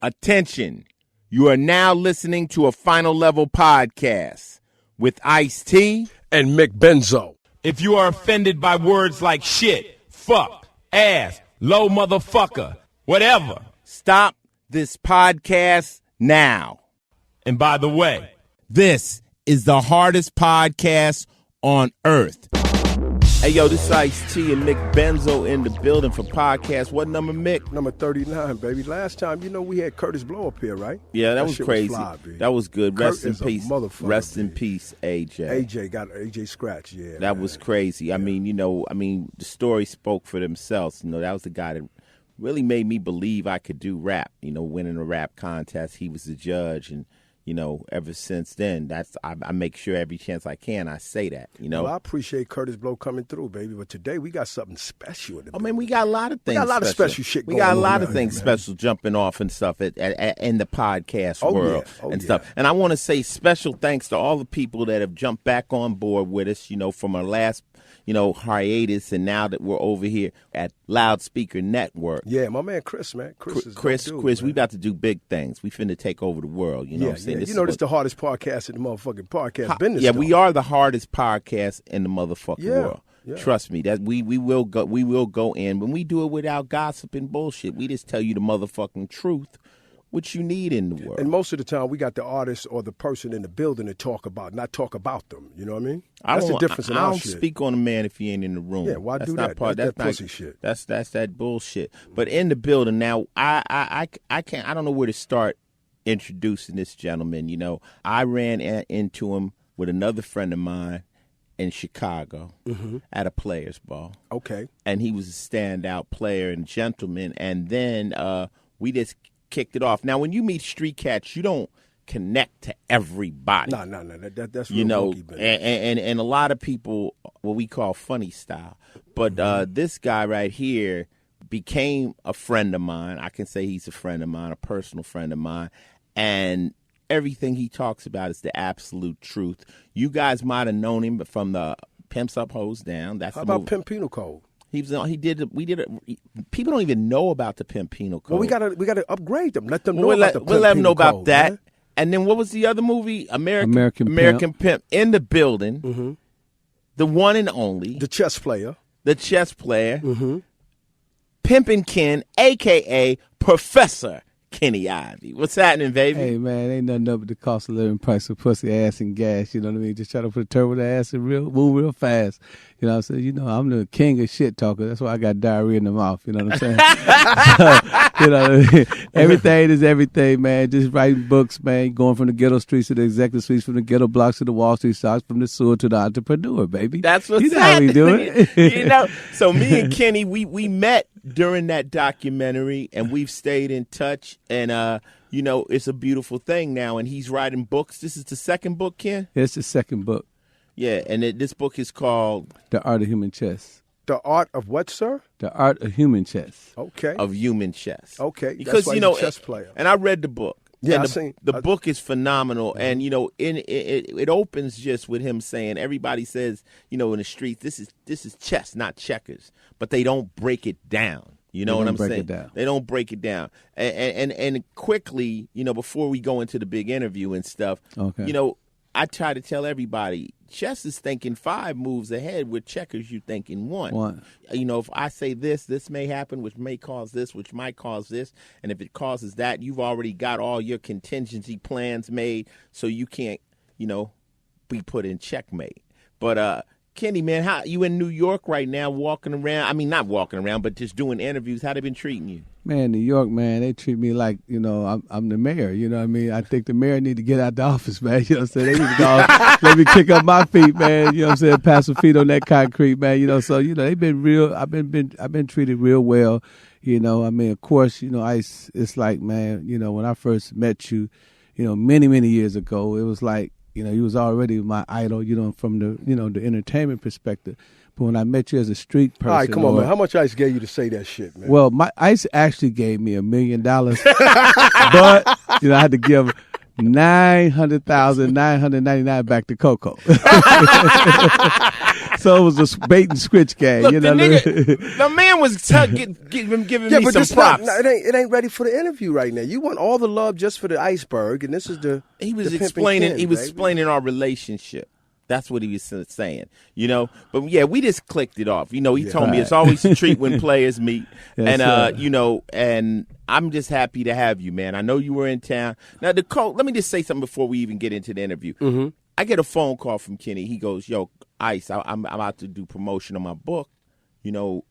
Attention, you are now listening to a Final Level podcast with Ice-T and Mick Benzo. If you are offended by words like shit, fuck, ass, low motherfucker, whatever, stop this podcast now. And by the way, this is the hardest podcast on earth. Hey, yo, this is Ice-T and Mick Benzo in the building for podcast. What number, Mick? Number 39, baby. Last time, we had Curtis Blow up here, right? Yeah, that was crazy. That was good. Rest in peace. Rest in peace, AJ. AJ Scratch, yeah. That was crazy. Yeah. I mean, the story spoke for themselves. That was the guy that really made me believe I could do rap. Winning a rap contest, he was the judge, and ever since then, I make sure every chance I can I say that. Well, I appreciate Curtis Blow coming through, baby. But today we got something special. I mean, we got a lot of things. We got a lot of special shit going on. We got a lot of things special jumping off and stuff in the podcast world and stuff. And I want to say special thanks to all the people that have jumped back on board with us, from our last hiatus, and now that we're over here at Loudspeaker Network. Yeah, my man Chris, man. Chris, we about to do big things. We finna take over the world. You know what I'm saying? This is the hardest podcast in the motherfucking podcast business. Yeah, we are the hardest podcast in the motherfucking world. Yeah. Trust me, that we will go in. When we do it without gossip and bullshit, we just tell you the motherfucking truth. What you need in the world. And most of the time, we got the artist or the person in the building to talk about, not talk about them. You know what I mean? That's the difference in our shit. I don't speak on a man if he ain't in the room. Yeah, why do that? That's pussy shit. That's that bullshit. But in the building now, I can't. I don't know where to start introducing this gentleman. I ran into him with another friend of mine in Chicago at a players ball. Okay. And he was a standout player and gentleman. And then we just kicked it off. Now, when you meet street cats, you don't connect to everybody. No. That's real monkey business. And a lot of people, what we call funny style. But this guy right here became a friend of mine. I can say he's a friend of mine, a personal friend of mine. And everything he talks about is the absolute truth. You guys might have known him from the Pimps Up, Hoes Down. That's How about Pimpin Code? We did it. People don't even know about the Pimpino Code. Well, we gotta upgrade them. Let them know about the Pimpino Code. We'll let them know about that. Man. And then what was the other movie? American Pimp in the building. Mm-hmm. The one and only. The chess player. Mm-hmm. Pimpin Ken, a.k.a. Professor Kenny Ivy. What's happening, baby? Hey, man, ain't nothing up but the cost of living price of pussy, ass, and gas. You know what I mean? Just try to put a turbo to ass and move real fast. You know what I'm saying? I'm the king of shit talker. That's why I got diarrhea in the mouth. You know what I'm saying? Everything is everything, man. Just writing books, man. Going from the ghetto streets to the executive streets, from the ghetto blocks to the Wall Street stocks, from the sewer to the entrepreneur, baby. That's what's you know how we do it. So me and Kenny, we met during that documentary, and we've stayed in touch, and it's a beautiful thing now, and he's writing books. This is the second book, Ken? Yeah, it's the second book. Yeah, and this book is called The Art of Human Chess. The Art of what, sir? The Art of Human Chess. Okay. Of human chess. Okay. Because that's why he's a chess player. And I read the book. Yeah, the book is phenomenal, and it opens just with him saying, everybody says, in the streets, this is chess, not checkers, but they don't break it down. You know what I'm saying? They don't break it down. And quickly, before we go into the big interview and stuff, I try to tell everybody, chess is thinking 5 moves ahead, with checkers you thinking 1. If I say this may happen, which may cause this, which might cause this, and if it causes that, you've already got all your contingency plans made, so you can't, be put in checkmate. But Kenny, man, how you in New York right now, walking around? I mean, not walking around, but just doing interviews. How they been treating you? Man, New York, man, they treat me like, I'm the mayor. You know what I mean? I think the mayor need to get out the office, man. You know what I'm saying? They need to go, let me kick up my feet, man. You know what I'm saying? Pass some feet on that concrete, man. So, they've been real. I've been treated real well. Of course, Ice, it's like, man, when I first met you, many, many years ago, it was like, you was already my idol, from the, the entertainment perspective. But when I met you as a street person. All right, come on, man. How much Ice gave you to say that shit, man? Well, my Ice actually gave me $1 million, but, I had to give $900,999 back to Coco. So it was a bait and switch game. Look, You know, the man was giving me but some props. It ain't ready for the interview right now. You want all the love just for the iceberg, and this is the He was the Pimpin' explaining. Ken, He was baby. explaining our relationship. That's what he was saying, you know. But yeah, we just clicked it off. You know, he told me it's always a treat when players meet, Yes, and you know, and I'm just happy to have you, man. I know you were in town. Now, let me just say something before we even get into the interview. Mm-hmm. I get a phone call from Kenny. He goes, "Yo, Ice, I'm about to do promotion of my book. You know,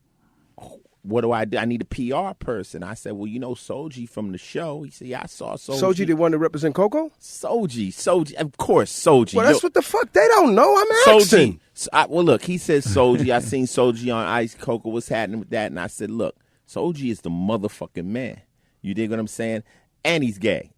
what do? I need a PR person." I said, "Well, you know Soji from the show." He said, "Yeah, I saw Soji." Soji, the one to represent Coco? Soji, of course, Soji. Well, that's what the fuck they don't know. I'm asking. Soji. Well, look, he says Soji. I seen Soji on Ice. Coco, what's happening with that? And I said, look, Soji is the motherfucking man. You dig what I'm saying? And he's gay.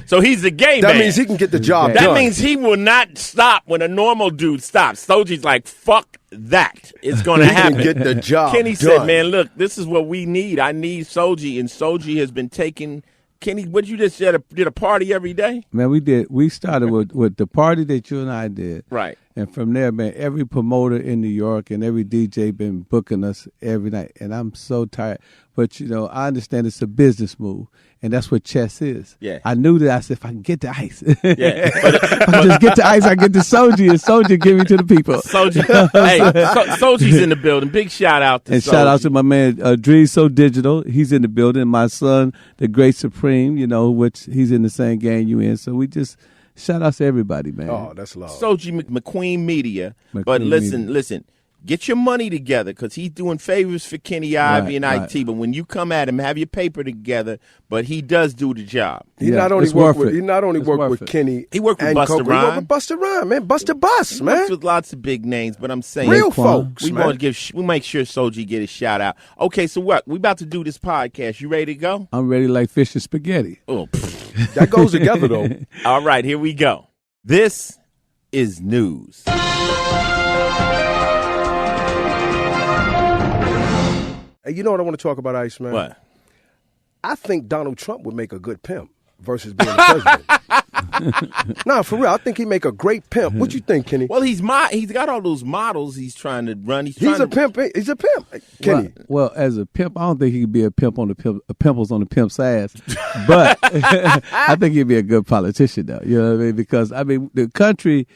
So he's a gay man. That means he can get the job That done. means he will not stop when a normal dude stops. Soji's like, fuck that. It's going to He can happen. get the job Kenny done. said, man, look, this is what we need. I need Soji. And Soji has been taking... Kenny, what you just did a party every day? man, we started with the party that you and I did. Right. And from there, man, every promoter in New York and every DJ been booking us every night. And I'm so tired. But, you know, I understand it's a business move. And that's what chess is. Yeah. I knew that. I said, if I can get the ice. Yeah. If I just get the ice, I get the Soji. And Soji give me to the people. Soji, hey, Soji's in the building. Big shout out to And Soji. shout out to my man, Dre So Digital. He's in the building. My son, the Great Supreme, you know, which he's in the same gang you in. So we just shout out to everybody, man. Oh, that's love. Soji McQueen Media. McQueen But listen, Media. listen. Get your money together because he's doing favors for Kenny Ivy Right, and right. IT. But when you come at him, have your paper together. But he does do the job. He Yeah, not only it's worked worth with it. he not only It's worked worth with it. Kenny. He worked with and Busta Coco. He Rhymes. worked with Busta Rhymes, man. Busta Bus, He man. works with lots of big names. But I'm saying, Real Raekwon. folks, we man. want to we make sure Soji get a shout out. Okay, so what? We about to do this podcast. You ready to go? I'm ready like fish and spaghetti. Oh, That goes together, though. all right, here we go. This is news. Hey, you know what I want to talk about, Ice, man? What? I think Donald Trump would make a good pimp versus being the president. Nah, for real, I think he'd make a great pimp. What you think, Kenny? Well, he's got all those models he's trying to run. He's a pimp. He's a pimp, Kenny. Well, as a pimp, I don't think he could be a pimp on pimples on the pimp's ass. But I think he'd be a good politician, though. You know what I mean? Because I mean, the country,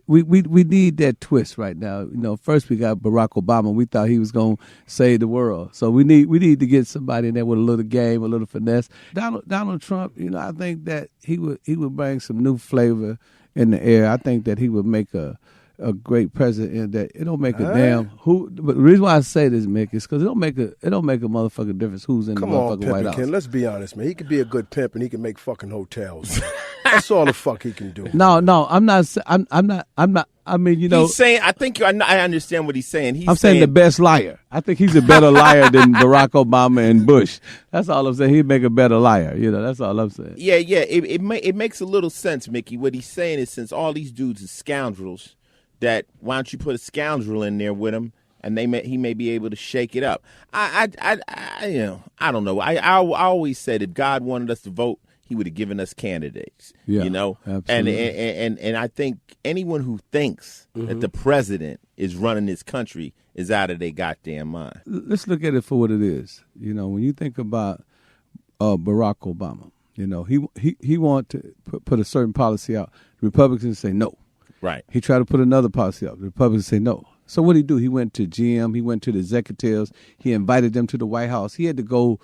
we need that twist right now. You know, first we got Barack Obama. We thought he was going to save the world. So we need to get somebody in there with a little game, a little finesse. Donald Trump, you know, I think that he would bring some new flavor in the air. I think that he would make a great president, and that it don't make a damn who. But the reason why I say this, Mick, is because it don't make a motherfucking difference who's in Come the on, motherfucking White Pimpin' House. Ken. Let's be honest, man. He could be a good pimp, and he can make fucking hotels. That's all the fuck he can do. No, I'm not. I mean, you know, He's saying, I think I understand what he's saying. He's I'm saying the best liar. I think he's a better liar than Barack Obama and Bush. That's all I'm saying. He'd make a better liar. You know, that's all I'm saying. Yeah. It makes a little sense, Mickey. What he's saying is, since all these dudes are scoundrels, that why don't you put a scoundrel in there with him, and he may be able to shake it up. I don't know. I always said if God wanted us to vote, he would have given us candidates. Yeah, you know, absolutely. and I think anyone who thinks that the president is running this country is out of their goddamn mind. Let's look at it for what it is. You know, when you think about Barack Obama, you know, he wanted to put a certain policy out. The Republicans say no. Right. He tried to put another policy out. The Republicans say no. So what did he do? He went to GM. He went to the executives. He invited them to the White House. He had to go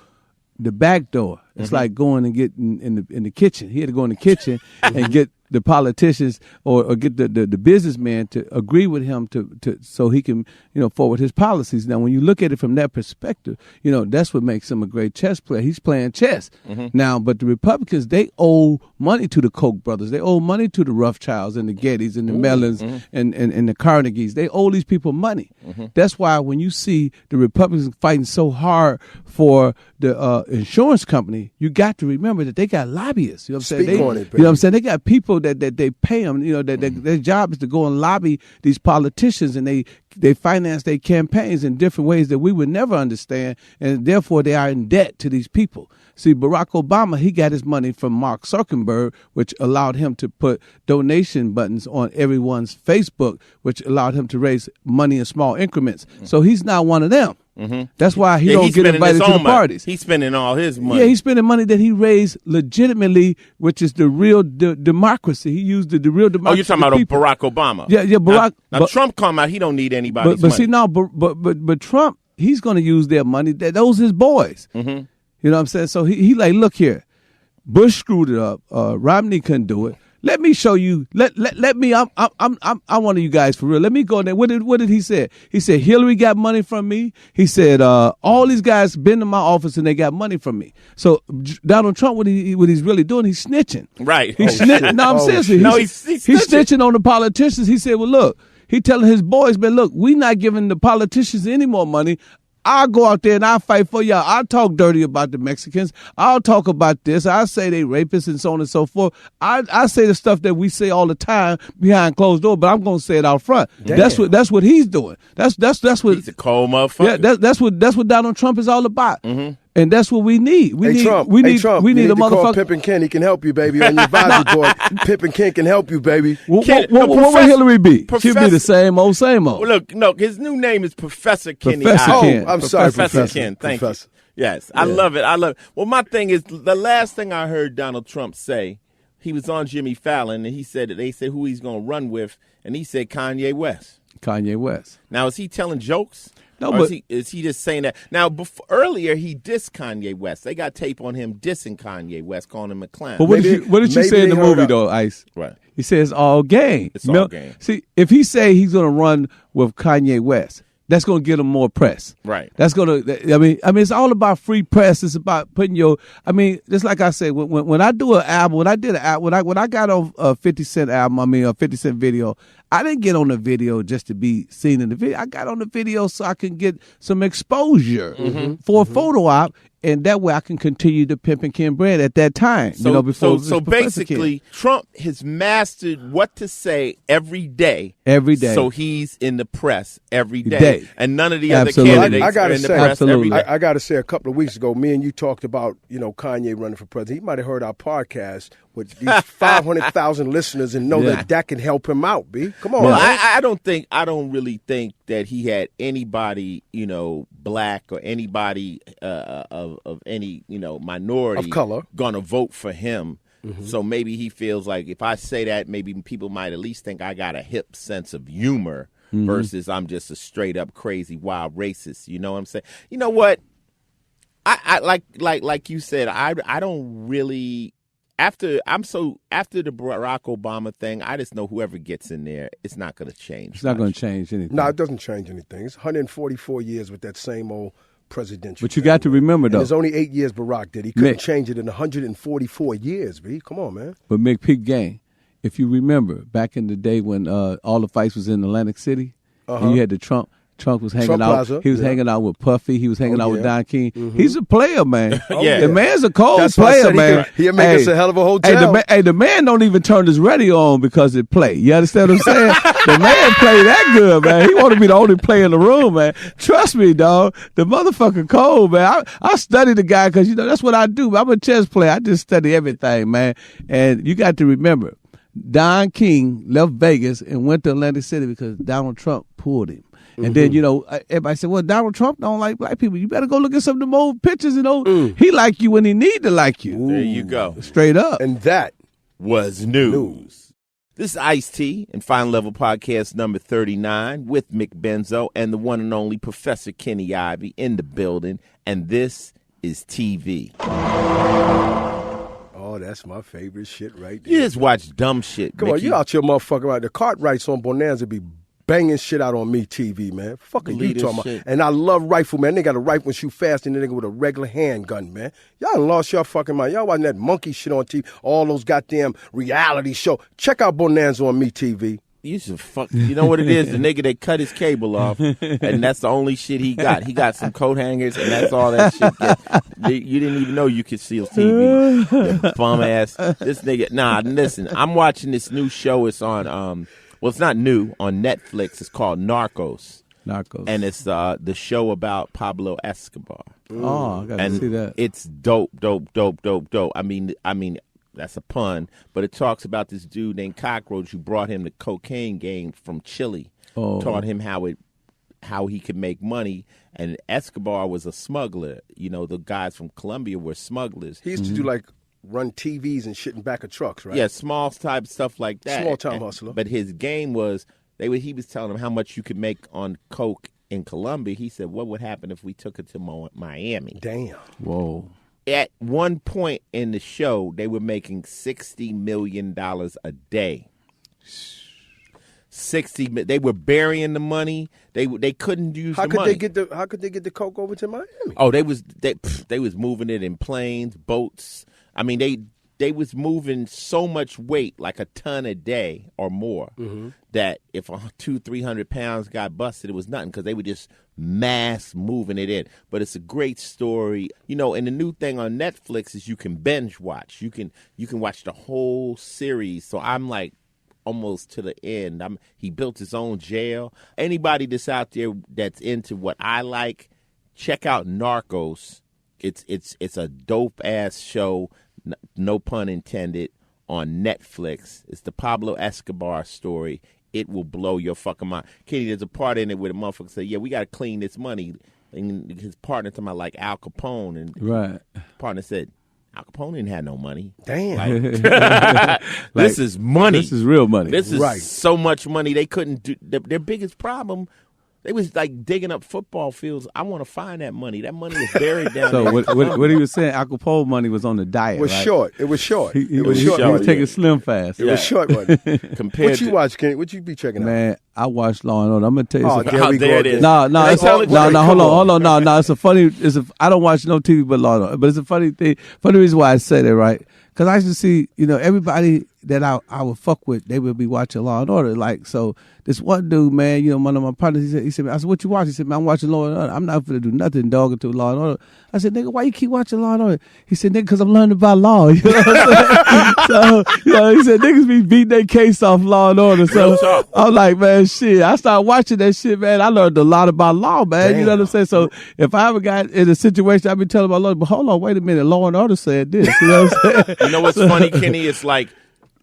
the back door. It's like going and getting in the kitchen. He had to go in the kitchen and get the politicians or get the businessman to agree with him to so he can, you know, forward his policies. Now, when you look at it from that perspective, you know, that's what makes him a great chess player. He's playing chess. Now, but the Republicans, they owe money to the Koch brothers. They owe money to the Rothschilds and the Gettys and the Mellons and the Carnegies. They owe these people money. That's why when you see the Republicans fighting so hard for the insurance company, you got to remember that they got lobbyists. You know what I'm saying? Speak on it, You know what I'm saying? They got people people that they pay them, that their job is to go and lobby these politicians, and they finance their campaigns in different ways that we would never understand, and therefore they are in debt to these people. See, Barack Obama, he got his money from Mark Zuckerberg, which allowed him to put donation buttons on everyone's Facebook, which allowed him to raise money in small increments. So he's not one of them. Mm-hmm. That's why he don't get invited to the parties. He's spending all his money. Yeah, he's spending money that he raised legitimately, which is the real democracy. He used the real democracy. Oh, you're talking about Barack Obama. Yeah, Barack. Now Trump come out, he don't need anybody's money. See, now, but Trump, he's going to use their money. Those his boys. Mm-hmm. You know what I'm saying? So he like, look here, Bush screwed it up. Romney couldn't do it. Let me show you. Let me. I'm one of you guys for real. Let me go there. What did he say? He said Hillary got money from me. He said all these guys been to my office and they got money from me. So Donald Trump, what he's really doing, he's snitching. Right. He's snitching. No, I'm serious. He's snitching on the politicians. He said, well, look, he telling his boys, man, look, we not giving the politicians any more money. I'll go out there and I'll fight for y'all. I'll talk dirty about the Mexicans. I'll talk about this. I'll say they rapists and so on and so forth. I say the stuff that we say all the time behind closed doors, but I'm going to say it out front. Damn. That's what he's doing. That's what he's a cold motherfucker. Yeah, that's what Donald Trump is all about. Mm-hmm. And that's what we need. We need Trump, a motherfucker. Call Pimpin Ken. He can help you, baby. On your advisory board, Pimpin Ken can help you, baby. What would Hillary be? She'll be the same old. Well, look, no, his new name is Professor Kenny. I'm sorry, Professor Ken. Thank you. Yes, yeah. I love it. Well, my thing is, the last thing I heard Donald Trump say, he was on Jimmy Fallon, and he said that they said who he's going to run with, and he said Kanye West. Kanye West. Now, is he telling jokes? No, but is he just saying that? Now, earlier he dissed Kanye West. They got tape on him dissing Kanye West, calling him a clown. But what did you say in the movie, though, Ice? Right. He says all game. It's all game. See, if he say he's going to run with Kanye West, that's going to get him more press. Right. That's going to, I mean, it's all about free press. It's about putting just like I said, when I do an album, when I got on a 50 Cent album, a 50 Cent video, I didn't get on the video just to be seen in the video. I got on the video so I can get some exposure for a photo op, and that way I can continue to Pimp and Ken brand at that time. So basically, Trump has mastered what to say every day. Every day. So he's in the press every day. And none of the other candidates are in the press every day. I got to say, a couple of weeks ago, me and you talked about, Kanye running for president. He might have heard our podcast with these 500,000 listeners and know that can help him out, B. Come on. Well, I don't really think that he had anybody, black or anybody of any, minority of color gonna vote for him. Mm-hmm. So maybe he feels like if I say that, maybe people might at least think I got a hip sense of humor versus I'm just a straight up crazy wild racist. You know what I'm saying? You know what? I like you said, I don't really. After the Barack Obama thing, I just know whoever gets in there, it's not going to change. It's not going to change anything. No, it doesn't change anything. It's 144 years with that same old presidential. But you got to remember, though. There's only 8 years Barack did. He couldn't change it in 144 years, B. Come on, man. But Mick Peak Gang, if you remember, back in the day when all the fights was in Atlantic City, and you had the Trump was hanging out. Plaza, he was hanging out with Puffy. He was hanging out with Don King. Mm-hmm. He's a player, man. The man's a cold player, man. He'll make us a hell of a hotel. The man don't even turn his radio on because it play. You understand what I'm saying? The man play that good, man. He want to be the only player in the room, man. Trust me, dog. The motherfucker cold, man. I study the guy because, that's what I do. I'm a chess player. I just study everything, man. And you got to remember, Don King left Vegas and went to Atlantic City because Donald Trump pulled him. And then, everybody said, well, Donald Trump don't like black people. You better go look at some of them old pictures. He like you when he need to like you. There you go. Straight up. And that was news. This is Ice-T and Final Level Podcast number 39 with Mick Benzo and the one and only Professor Kenny Ivey in the building. And this is TV. Oh, that's my favorite shit right there. You just watch dumb shit, Come on, you out your motherfucker right. The Cartwrights on Bonanza be banging shit out on me TV, man. Fuck are you talking about? And I love rifle, man. They got a rifle and shoot fast and nigga with a regular handgun, man. Y'all lost your fucking mind. Y'all watching that monkey shit on TV. All those goddamn reality show. Check out Bonanza on me TV. You should fuck. You know what it is? The nigga that cut his cable off, and that's the only shit he got. He got some coat hangers, and that's all that shit gets. You didn't even know you could steal TV. Bum ass. This nigga. Nah, listen. I'm watching this new show. It's on. Well, it's not new on Netflix. It's called Narcos. And it's the show about Pablo Escobar. Oh, I gotta see that. It's dope. I mean, that's a pun, but it talks about this dude named Cockroach who brought him the cocaine game from Chile. Taught him how he could make money, and Escobar was a smuggler. You know, the guys from Colombia were smugglers. He used to do like run TVs and shit in back of trucks, right? Yeah, small type stuff like that. Small time hustler. But his game was he was telling them how much you could make on coke in Colombia. He said, "What would happen if we took it to Miami?" Damn. Whoa. At one point in the show, they were making $60 million a day. They were burying the money. They couldn't use the money. How could they get the coke over to Miami? Oh, they was moving it in planes, boats. I mean, they was moving so much weight, like a ton a day or more, that if 200-300 pounds got busted, it was nothing because they were just mass moving it in. But it's a great story, you know. And the new thing on Netflix is you can binge watch. You can watch the whole series. So I'm like almost to the end. He built his own jail. Anybody that's out there that's into what I like, check out Narcos. It's a dope ass show. No pun intended, on Netflix. It's the Pablo Escobar story. It will blow your fucking mind. Kenny, there's a part in it where the motherfucker say, yeah, we got to clean this money. And his partner talking about like Al Capone. And right. His partner said, Al Capone didn't have no money. Damn. This is money. This is real money. This is so much money they couldn't do. Their biggest problem, they was like digging up football fields. I want to find that money. That money was buried down there. So what he was saying, Al Capone money was on the diet. It was short. It was short. He was taking slim fast. It was short money. Compared what you watch, Kenny? What you be checking out? Man, I watched Law and Order. I'm gonna tell you something. There it is. No, hold on. No, it's a funny. I don't watch no TV but Law and Order. But it's a funny thing. Funny reason why I say that, right? Because I used to see, everybody that I would fuck with, they would be watching Law and Order. Like, so this one dude, man, one of my partners, he said, I said, what you watch? He said, man, I'm watching Law and Order. I'm not going to do nothing, dog, until Law and Order. I said, nigga, why you keep watching Law and Order? He said, nigga, because I'm learning about law. You know what I'm saying? So, he said, niggas be beating their case off Law and Order. So I'm like, man, shit. I started watching that shit, man. I learned a lot about law, man. Damn. You know what I'm saying? So if I ever got in a situation, I'd be telling my lawyer, but hold on, wait a minute, Law and Order said this. You know what I'm saying? You know what's funny, Kenny? It's like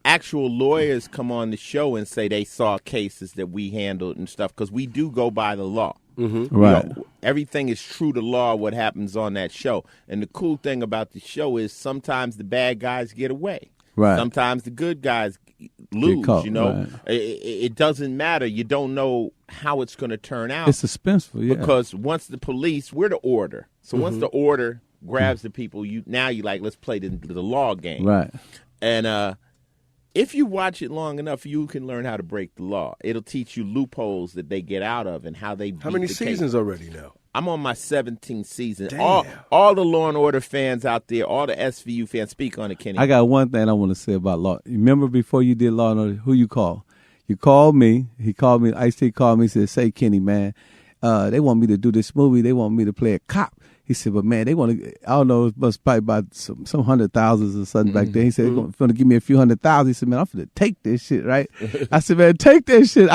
actual lawyers come on the show and say they saw cases that we handled and stuff because we do go by the law. Mm-hmm. Right. Everything is true to law, what happens on that show. And the cool thing about the show is sometimes the bad guys get away. Right. Sometimes the good guys lose, caught, Right. Right. It doesn't matter. You don't know how it's going to turn out. It's suspenseful, yeah. Because once the police, we're the order. So once the order grabs the people, you like, let's play the law game. Right. And if you watch it long enough, you can learn how to break the law. It'll teach you loopholes that they get out of and how they beat How many the seasons case. already now? I'm on my 17th season. Damn. All the Law and Order fans out there, all the SVU fans, speak on it, Kenny. I got one thing I want to say about law. Remember before you did Law and Order, who you called? You called me. He called me. Ice-T called me and said, say, Kenny, man, they want me to do this movie. They want me to play a cop. He said, but man, they want to, I don't know, it was probably about some hundred thousands or something back then. He said, they're going to give me a few $100,000. He said, man, I'm going to take this shit, right? I said, man, take that shit.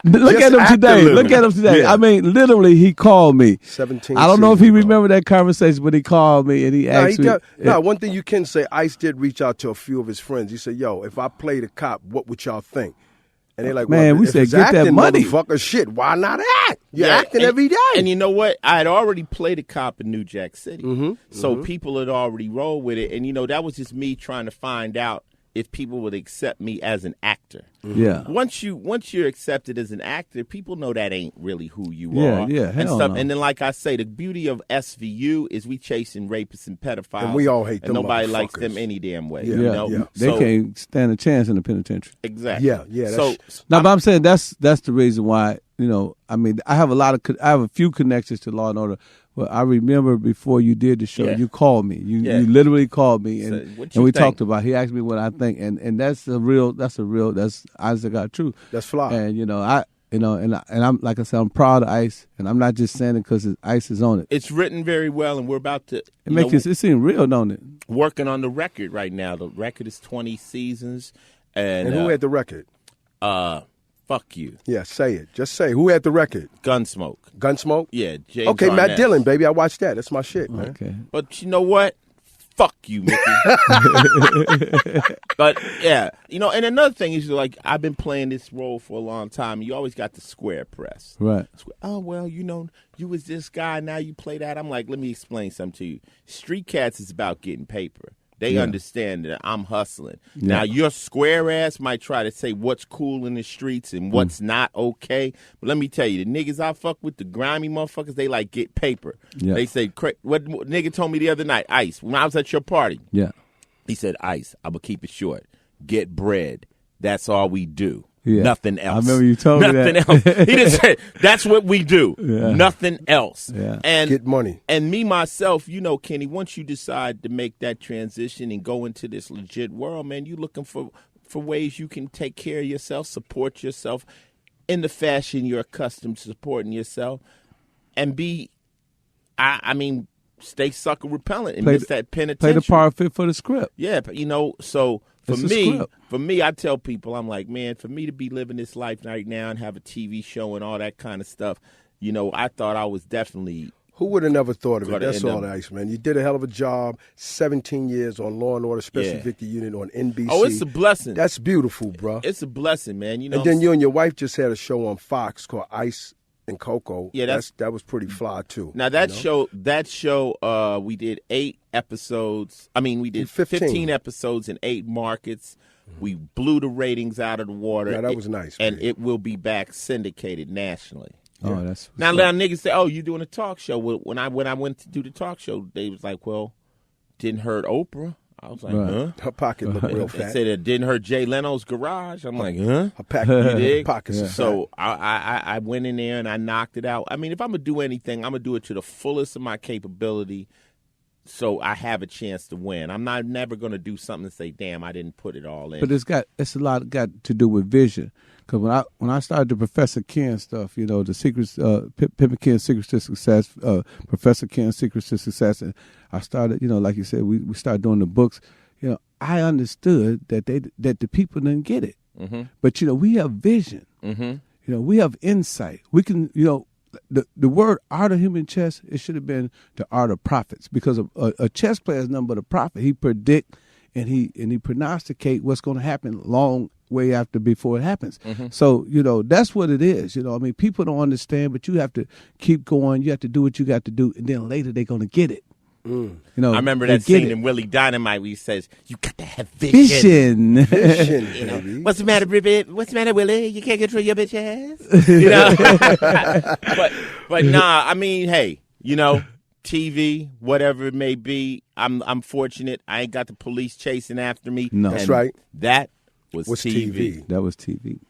Look at him today. Look at him today. Yeah. I mean, literally, he called me. 17 I don't know if he remembered that conversation, but he called me and he asked me. One thing you can say, Ice did reach out to a few of his friends. He said, yo, if I played a cop, what would y'all think? And they're like, man, well, we said, get that money. Motherfucker, shit, why not act? You're acting every day. And you know what? I had already played a cop in New Jack City. So people had already rolled with it. And, that was just me trying to find out if people would accept me as an actor. Yeah. Once you're accepted as an actor, people know that ain't really who you are. Yeah, and stuff. No. And then, like I say, the beauty of SVU is we chasing rapists and pedophiles. And we all hate them. And nobody likes them any damn way. Yeah. They can't stand a chance in the penitentiary. Exactly. Yeah. So but I'm saying that's the reason why, I mean, I have a few connections to Law and Order Well, I remember before you did the show, Yeah. you called me. You literally called me, and we talked about. He asked me what I think, and that's honest to God truth. That's fly. And I'm like I said, I'm proud of Ice, and I'm not just saying it because Ice is on it. It's written very well, and we're about to. It seem real, don't it? Working on the record right now. The record is 20 seasons, and who had the record? Fuck you. Yeah, say it. Just say who had the record. Gunsmoke. Gunsmoke? Yeah, James Okay, Arnett. Matt Dillon, baby. I watched that. That's my shit, man. Okay. But you know what? Fuck you, Mickey. But yeah, and another thing is like I've been playing this role for a long time. You always got the square press. Right. Oh, well, you was this guy, now you play that. I'm like, let me explain something to you. Street Cats is about getting paper. They understand that I'm hustling. Yeah. Now, your square ass might try to say what's cool in the streets and what's not okay. But let me tell you, the niggas I fuck with, the grimy motherfuckers, they like get paper. Yeah. They say, what nigga told me the other night, Ice, when I was at your party. Yeah. He said, Ice, I'm going to keep it short. Get bread. That's all we do. Yeah. Nothing else. I remember you told me that. Nothing else. He just said, that's what we do. Yeah. Nothing else. Yeah. And get money. And me, myself, Kenny, once you decide to make that transition and go into this legit world, man, you looking for ways you can take care of yourself, support yourself in the fashion you're accustomed to supporting yourself, and stay sucker repellent and miss that penitentiary. Play the part fit for the script. Yeah, so for me, I tell people, I'm like, man, for me to be living this life right now and have a TV show and all that kind of stuff, I thought I was definitely. Who would have never thought of it? That's all, Ice, man. You did a hell of a job. 17 years on Law and Order Special Victim Unit on NBC. Oh, it's a blessing. That's beautiful, bro. It's a blessing, man. And then you and your wife just had a show on Fox called Ice and Coco. Yeah, that was pretty fly too. Now that show, we did 8 episodes. I mean, we did 15 episodes in 8 markets. Mm-hmm. We blew the ratings out of the water. Yeah, that was nice. And it will be back syndicated nationally. Yeah. Oh, that's now niggas say, "Oh, you doing a talk show?" When I went to do the talk show, they was like, "Well, didn't hurt Oprah." I was like, huh? Her pocket looked real fat. They said it didn't hurt Jay Leno's garage. I'm like, huh? Her pockets are So I went in there and I knocked it out. I mean, if I'm going to do anything, I'm going to do it to the fullest of my capability so I have a chance to win. I'm never going to do something and say, damn, I didn't put it all in. But it's a lot got to do with vision. Because when I started the Professor Ken stuff, the secrets, Pimpin' Ken's Secrets to Success, Professor Ken's Secrets to Success, and I started, like you said, we started doing the books. I understood that the people didn't get it. Mm-hmm. But we have vision. Mm-hmm. We have insight. We can, the word art of human chess, it should have been the art of prophets, because a chess player is nothing but a prophet. He predict and he prognosticate what's going to happen long way after before it happens. Mm-hmm. So, that's what it is. People don't understand, but you have to keep going. You have to do what you got to do, and then later they're going to get it. I remember that scene in Willie Dynamite where he says, "You got to have vision." Vision. What's the matter, Ribbit? What's the matter, Willie? You can't control your bitch ass. But nah. Hey, TV, whatever it may be. I'm fortunate. I ain't got the police chasing after me. No, that's right. That was TV. That was TV.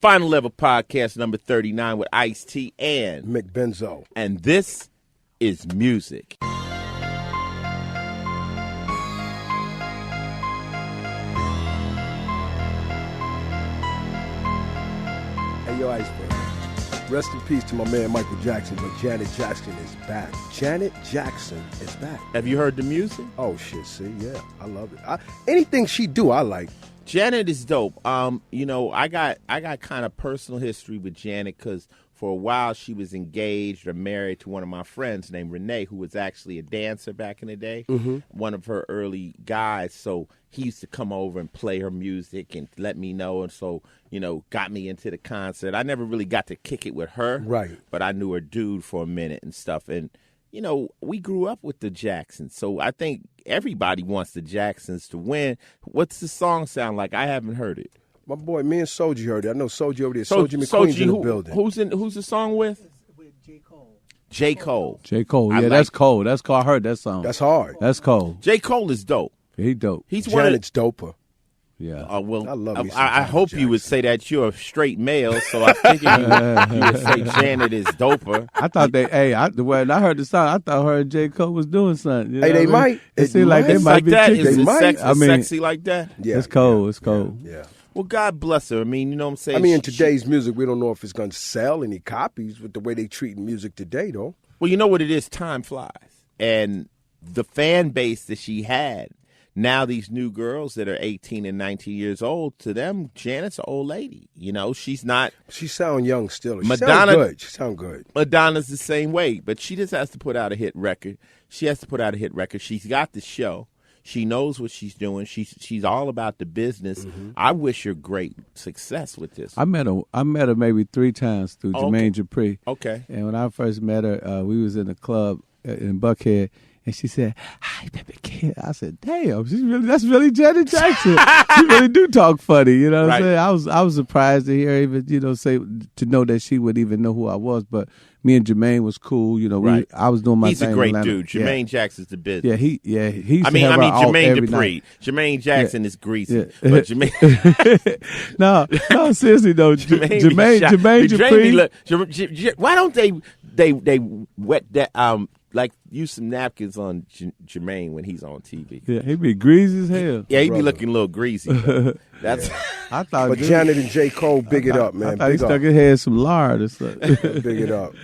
Final Level Podcast number 39 with Ice-T and Mick Benzo. And this is music. Hey, yo, Iceberg. Rest in peace to my man Michael Jackson, but Janet Jackson is back. Janet Jackson is back. Have you heard the music? Oh, shit, see, yeah, I love it. Anything she do, I like. Janet is dope. I got kind of personal history with Janet because for a while she was engaged or married to one of my friends named Renee, who was actually a dancer back in the day, one of her early guys. So he used to come over and play her music and let me know. And so, got me into the concert. I never really got to kick it with her. Right. But I knew her dude for a minute and stuff. And, we grew up with the Jacksons. So I think everybody wants the Jacksons to win. What's the song sound like? I haven't heard it. My boy, me and Soji heard it. I know Soji over there. Soji McQueen's in the building. Who's the song with? With J. Cole. J. Cole. J. Cole. Yeah, that's cold. That's cold. I heard that song. That's hard. That's cold. J. Cole is dope. He dope. He's Janet's doper. Yeah. Well, I love me some I Janet hope Jackson. you would say that you're a straight male, so I figured you would say Janet is doper. I thought when I heard the song, I thought her and J. Cole was doing something. You know Hey, they what I mean? might. It seemed like they It's might like be that. kicking Is They it might. sexy like that? Yeah, it's cold. It's cold. Yeah. Well, God bless her. I mean, you know what I'm saying? I mean, in today's music, we don't know if it's going to sell any copies with the way they treat music today, though. Well, you know what it is? Time flies. And the fan base that she had, now these new girls that are 18 and 19 years old, to them, Janet's an old lady. You know, she's not. She sound young still. She Madonna- sound good. She sound good. Madonna's the same way, but she just has to put out a hit record. She's got the show. She knows what she's doing. She's all about the business. I wish her great success with this. I met her maybe 3 times through Jermaine Dupri. Okay. And when I first met her, we was in a club in Buckhead. And she said, "Hi, baby kid." I said, "Damn, that's really Janet Jackson. She really do talk funny." You know what I'm saying? I was surprised to hear her even, to know that she would even know who I was. But me and Jermaine was cool. You know, I was doing my thing. He's a great in Atlanta. dude. Jermaine Jackson's the business. Yeah, he used I to mean, have her out Jermaine every Dupri. night. Jermaine Jackson is greasy, Yeah. but Jermaine. No, seriously though, Jermaine Dupri. Why don't they wet that like use some napkins on Jermaine when he's on TV? Yeah, he be greasy as hell. Yeah, he be looking a little greasy. That's I thought, But Janet and J. Cole, big it up, man. I thought he Big stuck up. his head in some lard or something. Big it up.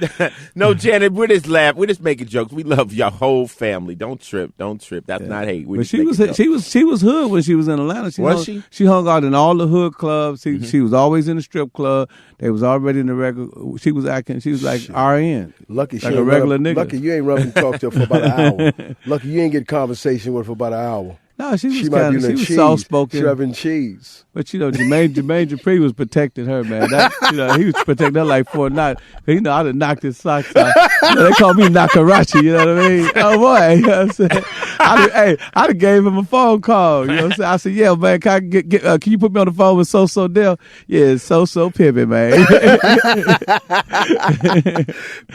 No, Janet, we're just laughing. We're just making jokes. We love your whole family. Don't trip. That's not hate. We're But just she was making jokes. she was hood when she was in Atlanta. She hung out in all the hood clubs. She was always in the strip club. They was already in the regular. She was like RN. Lucky she Like a ain't regular rub- nigga. Lucky you ain't rub and talk to her for about an hour. Lucky you ain't get conversation with her for about an hour. No, she was might be she in was cheese. soft spoken. She rubbing cheese. But Jermaine Dupri was protecting her, man. He was protecting her like Fort Knox. I'd have knocked his socks out. They call me Nakarachi, you know what I mean? Oh boy, you know what I'm saying? I'd have gave him a phone call. You know what I'm saying? I said, "Yeah, man, can you put me on the phone with So Dell?" Yeah, So Pimpin, man.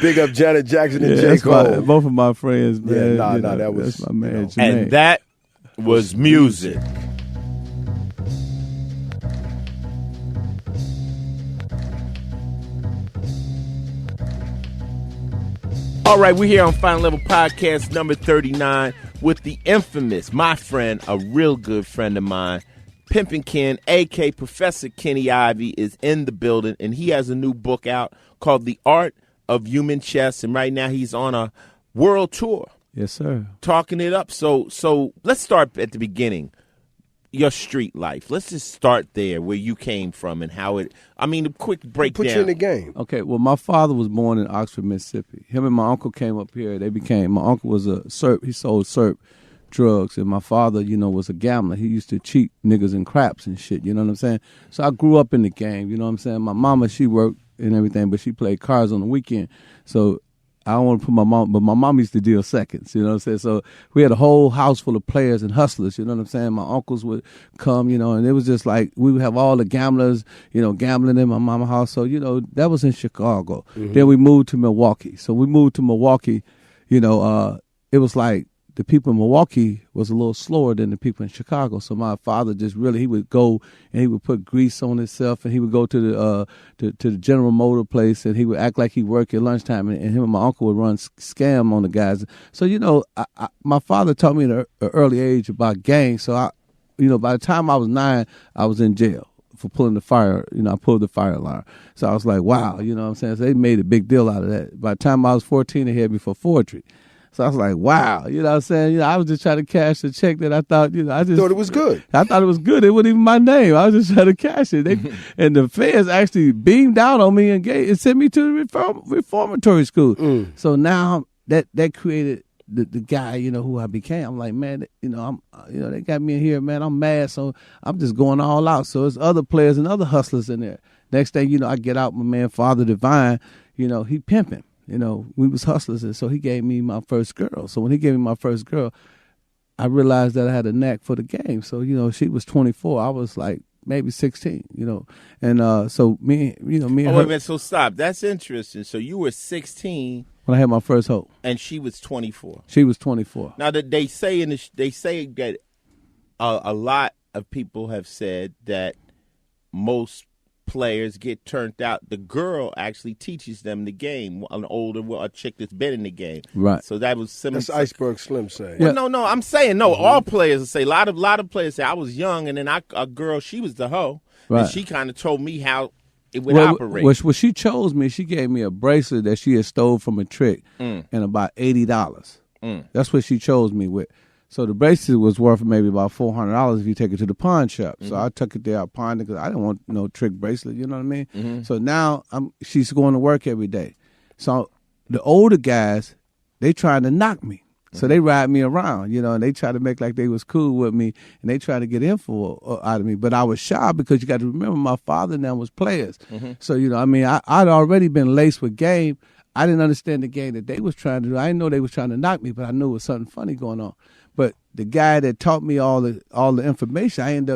Big up Janet Jackson and J. That's Cole. both of my friends, man. Yeah, You know, that was that's my man. Jermaine. And that was music. All right, we're here on Final Level Podcast number 39 with the infamous, my friend, a real good friend of mine, Pimpin' Ken, a.k.a. Professor Kenny Ivy, is in the building, and he has a new book out called The Art of Human Chess, and right now he's on a world tour. Yes, sir. Talking it up. So let's start at the beginning. Your street life. Let's just start there, where you came from and how it. I mean, a quick breakdown. Put you in the game. Okay, well, my father was born in Oxford, Mississippi. Him and my uncle came up here. My uncle was a SERP. He sold SERP drugs, and my father, was a gambler. He used to cheat niggas and craps and shit, you know what I'm saying? So I grew up in the game, you know what I'm saying? My mama, she worked and everything, but she played cards on the weekend. So I don't want to put my mom, but my mom used to deal seconds, you know what I'm saying? So we had a whole house full of players and hustlers, you know what I'm saying? My uncles would come, and it was just like we would have all the gamblers, gambling in my mama's house. So, that was in Chicago. Mm-hmm. Then we moved to Milwaukee. So we moved to Milwaukee, it was like the people in Milwaukee was a little slower than the people in Chicago. So my father just really, he would go and he would put grease on himself, and he would go to the General Motor place, and he would act like he worked at lunchtime, and him and my uncle would run scam on the guys. So, my father taught me at an early age about gangs. So by the time I was 9, I was in jail for pulling the fire. I pulled the fire alarm. So I was like, wow, you know what I'm saying? So they made a big deal out of that. By the time I was 14, they had me for forgery. So I was like, wow, you know what I'm saying? I was just trying to cash the check that I thought, I just thought it was good. I thought it was good. It wasn't even my name. I was just trying to cash it. And the feds actually beamed down on me and sent me to the reformatory school. So now that created the guy, who I became. I'm like, man, they got me in here, man. I'm mad, so I'm just going all out. So there's other players and other hustlers in there. Next thing, I get out, my man, Father Divine, he pimping. We was hustlers, and so he gave me my first girl. So when he gave me my first girl, I realized that I had a knack for the game. So, she was 24. I was like maybe 16, And so me and her. Wait a minute, so stop. That's interesting. So you were 16 when I had my first hoe. And she was 24. She was 24. Now, that they say that a lot of people have said that most players get turned out. The girl actually teaches them the game. An older a chick that's been in the game. Right. So that was similar. That's Iceberg Slim saying. Well, no. I'm saying no. All players say a lot of players say I was young, and then a girl, she was the hoe, and she kind of told me how it would operate. When she chose me, she gave me a bracelet that she had stole from a trick, and about $80. That's what she chose me with. So the bracelet was worth maybe about $400 if you take it to the pawn shop. So I took it there, I pawned it because I didn't want no trick bracelet. You know what I mean? So now she's going to work every day. So the older guys, they trying to knock me. So they ride me around, and they try to make like they was cool with me, and they try to get info out of me. But I was shy because you got to remember my father and them was players. So, I'd already been laced with game. I didn't understand the game that they was trying to do. I didn't know they was trying to knock me, but I knew it was something funny going on. But the guy that taught me all the information, I ended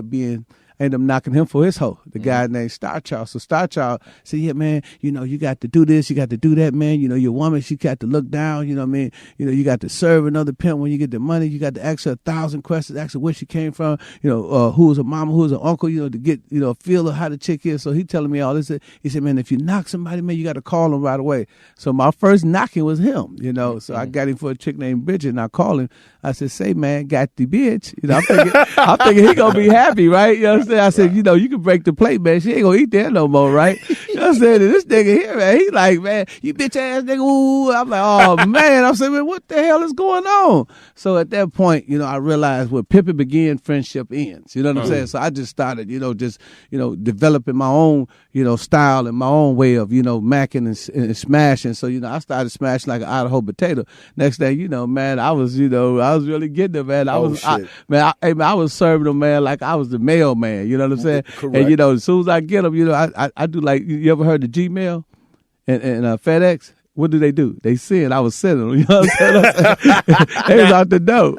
up knocking him for his hoe. The guy named Star Child. So Star Child said, yeah, man, you got to do this, you got to do that, man. Your woman, she got to look down, you know what I mean? You got to serve another pimp when you get the money. You got to ask her 1,000 questions, ask her where she came from, who was her mama, who was her uncle, to get, a feel of how the chick is. So he telling me all this. He said, man, if you knock somebody, man, you got to call him right away. So my first knocking was him, So I got him for a chick named Bridget, and I called him. I said, say, man, got the bitch. I'm thinking he going to be happy, right? You know what I'm saying? I said, you can break the plate, man. She ain't gonna eat that no more, right? You know what I'm saying? This nigga here, man, he like, man, you bitch ass nigga, ooh. I'm like, oh, man. I'm saying, man, what the hell is going on? So at that point, I realized when Pimpin begin, friendship ends. You know what I'm saying? So I just started, developing my own, style and my own way of, macking and smashing. So, I started smashing like an Idaho potato. Next thing, man, I was really getting it, man. I was serving them, man, like I was the mailman. You know what I'm saying? Correct. And as soon as I get them, I do like, you ever heard of Gmail and FedEx? What do? They send. I was sending them. You know what I'm saying? They was out the door.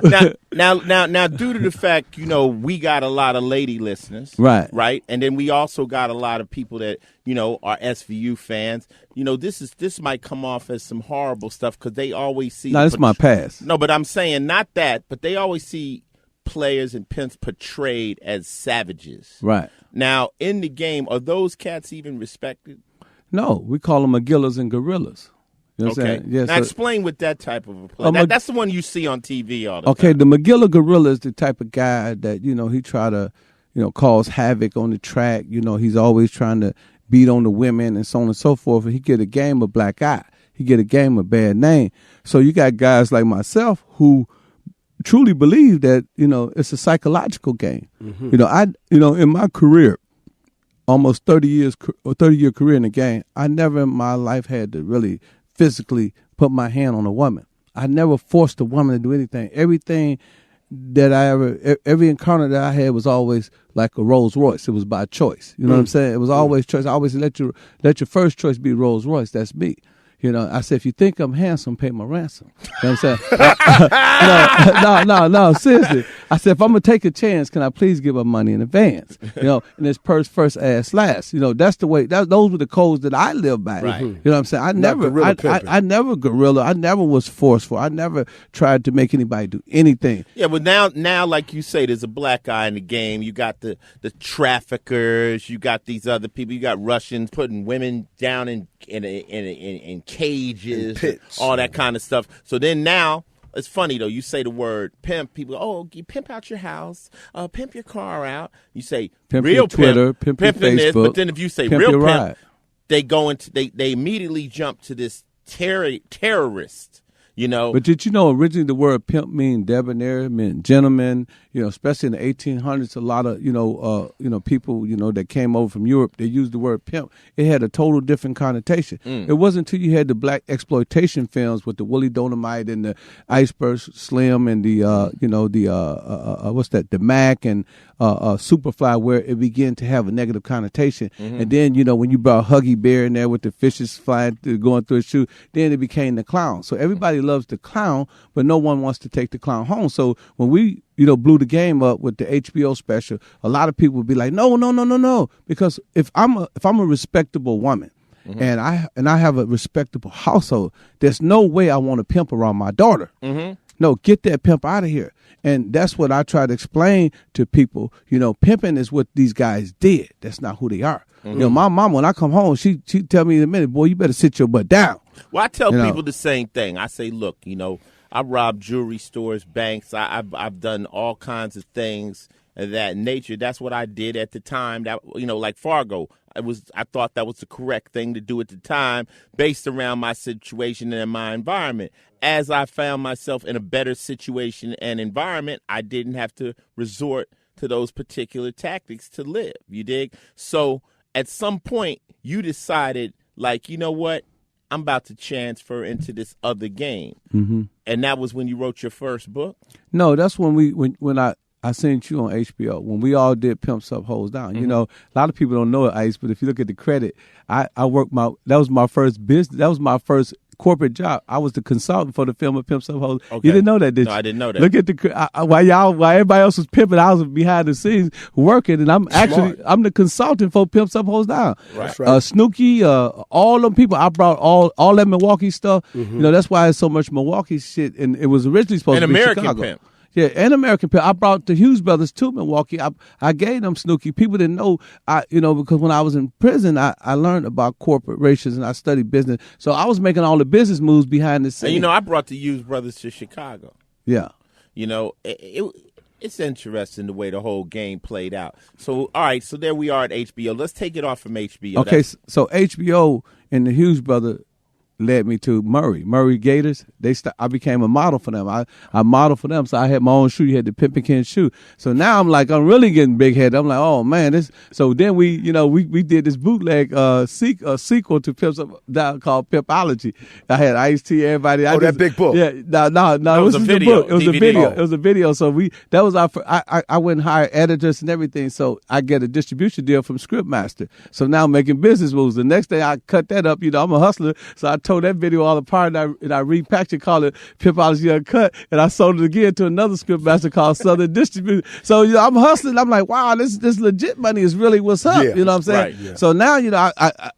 Now, due to the fact, we got a lot of lady listeners, right, and then we also got a lot of people that are SVU fans. This might come off as some horrible stuff because they always see. No, that's my past. No, but I'm saying not that, but they always see players and pimps portrayed as savages. Right. Now, in the game, are those cats even respected? No, we call them Magillas and Gorillas. You know what I'm saying? Yeah, now explain what that type of a play. That's the one you see on TV all the time. Okay, the Magilla Gorilla is the type of guy that, he try to, cause havoc on the track. He's always trying to beat on the women and so on and so forth. And he get a game of black eye. He get a game of bad name. So you got guys like myself who truly believe that, it's a psychological game. In my career, almost 30-year career in the game, I never in my life had to really physically put my hand on a woman. I never forced a woman to do anything. Everything that every encounter that I had was always like a Rolls Royce. It was by choice. You know what I'm saying? It was always choice. I always let your first choice be Rolls Royce. That's me. I said, if you think I'm handsome, pay my ransom. You know what I'm saying? No, seriously. I said, if I'm going to take a chance, can I please give her money in advance? And it's purse first, ass last. That's the way, those were the codes that I live by. Right. You know what I'm saying? I never guerrilla. I never was forceful. I never tried to make anybody do anything. Yeah, but now, like you say, there's a black guy in the game. You got the traffickers. You got these other people. You got Russians putting women down in cages, all that kind of stuff. So then now, it's funny though, you say the word pimp, people go, oh, you pimp out your house, pimp your car out. You say pimp real your Twitter, pimp your pimping this, Facebook, but then if you say pimp real your pimp, ride. they go into they immediately jump to this terrorist. But did you know originally the word pimp mean debonair, meant gentleman? Especially in the 1800s, a lot of people that came over from Europe, they used the word pimp. It had a total different connotation. It wasn't until you had the black exploitation films with the Willie Dolomite and the Iceberg Slim and the the Mac and Superfly, where it began to have a negative connotation. And then when you brought Huggy Bear in there with the fishes flying going through his shoe, then it became the clown. So everybody loves the clown, but no one wants to take the clown home. So when we blew the game up with the HBO special, a lot of people would be like, no, because if I'm a respectable woman and I have a respectable household, there's no way I want to pimp around my daughter. No, get that pimp out of here. And that's what I try to explain to people. You know, pimping is what these guys did. That's not who they are. You know, my mom, when I come home, she tell me in a minute, boy, you better sit your butt down. Well, I tell people the same thing. I say, look, you know, I robbed jewelry stores, banks. I've done all kinds of things of that nature. That's what I did at the time. That, you know, like Fargo. I thought that was the correct thing to do at the time, based around my situation and my environment. As I found myself in a better situation and environment, I didn't have to resort to those particular tactics to live. You dig? So at some point, you decided, like, you know what? I'm about to transfer into this other game. Mm-hmm. And that was when you wrote your first book? No, that's when I seen you on HBO when we all did Pimps Up, Hoes Down. You know, a lot of people don't know it, Ice, but if you look at the credit, that was my first business. That was my first corporate job. I was the consultant for the film of Pimps Up, Hoes. Okay. You didn't know that, did you? No, I didn't know that. Look at while everybody else was pimping, I was behind the scenes working, and I'm the consultant for Pimps Up, Hoes Down. Right. Snooki, all them people. I brought all that Milwaukee stuff. You know, that's why it's so much Milwaukee shit, and it was originally supposed to be American Chicago. Pimp. Yeah, and American Pimp. I brought the Hughes brothers to Milwaukee. I gave them Snooki. People didn't know, because when I was in prison, I learned about corporations and I studied business. So I was making all the business moves behind the scenes. And, I brought the Hughes brothers to Chicago. Yeah. It's interesting the way the whole game played out. So, all right, so there we are at HBO. Let's take it off from HBO. Okay, so HBO and the Hughes brother led me to Murray Gators. I became a model for them. I modeled for them, so I had my own shoe. You had the Pimpin shoe. So now I'm really getting big headed. I'm like, oh man, this. So then we did this bootleg sequel to Pimps Up Down called Pimpology. I had Ice-T, everybody. That big book. Yeah, no, it was a video. It was DVD. a video. It was a video. So that was our. I went and hired editors and everything. So I get a distribution deal from Scriptmaster. So now I'm making business moves. The next day I cut that up. I'm a hustler, so I tore that video all apart and I repackaged it, called it Pimpology Uncut, and I sold it again to another Scriptmaster called Southern Distribution. So I'm hustling. I'm like, wow, this legit money is really what's up. Yeah, you know what I'm saying? right, yeah. So now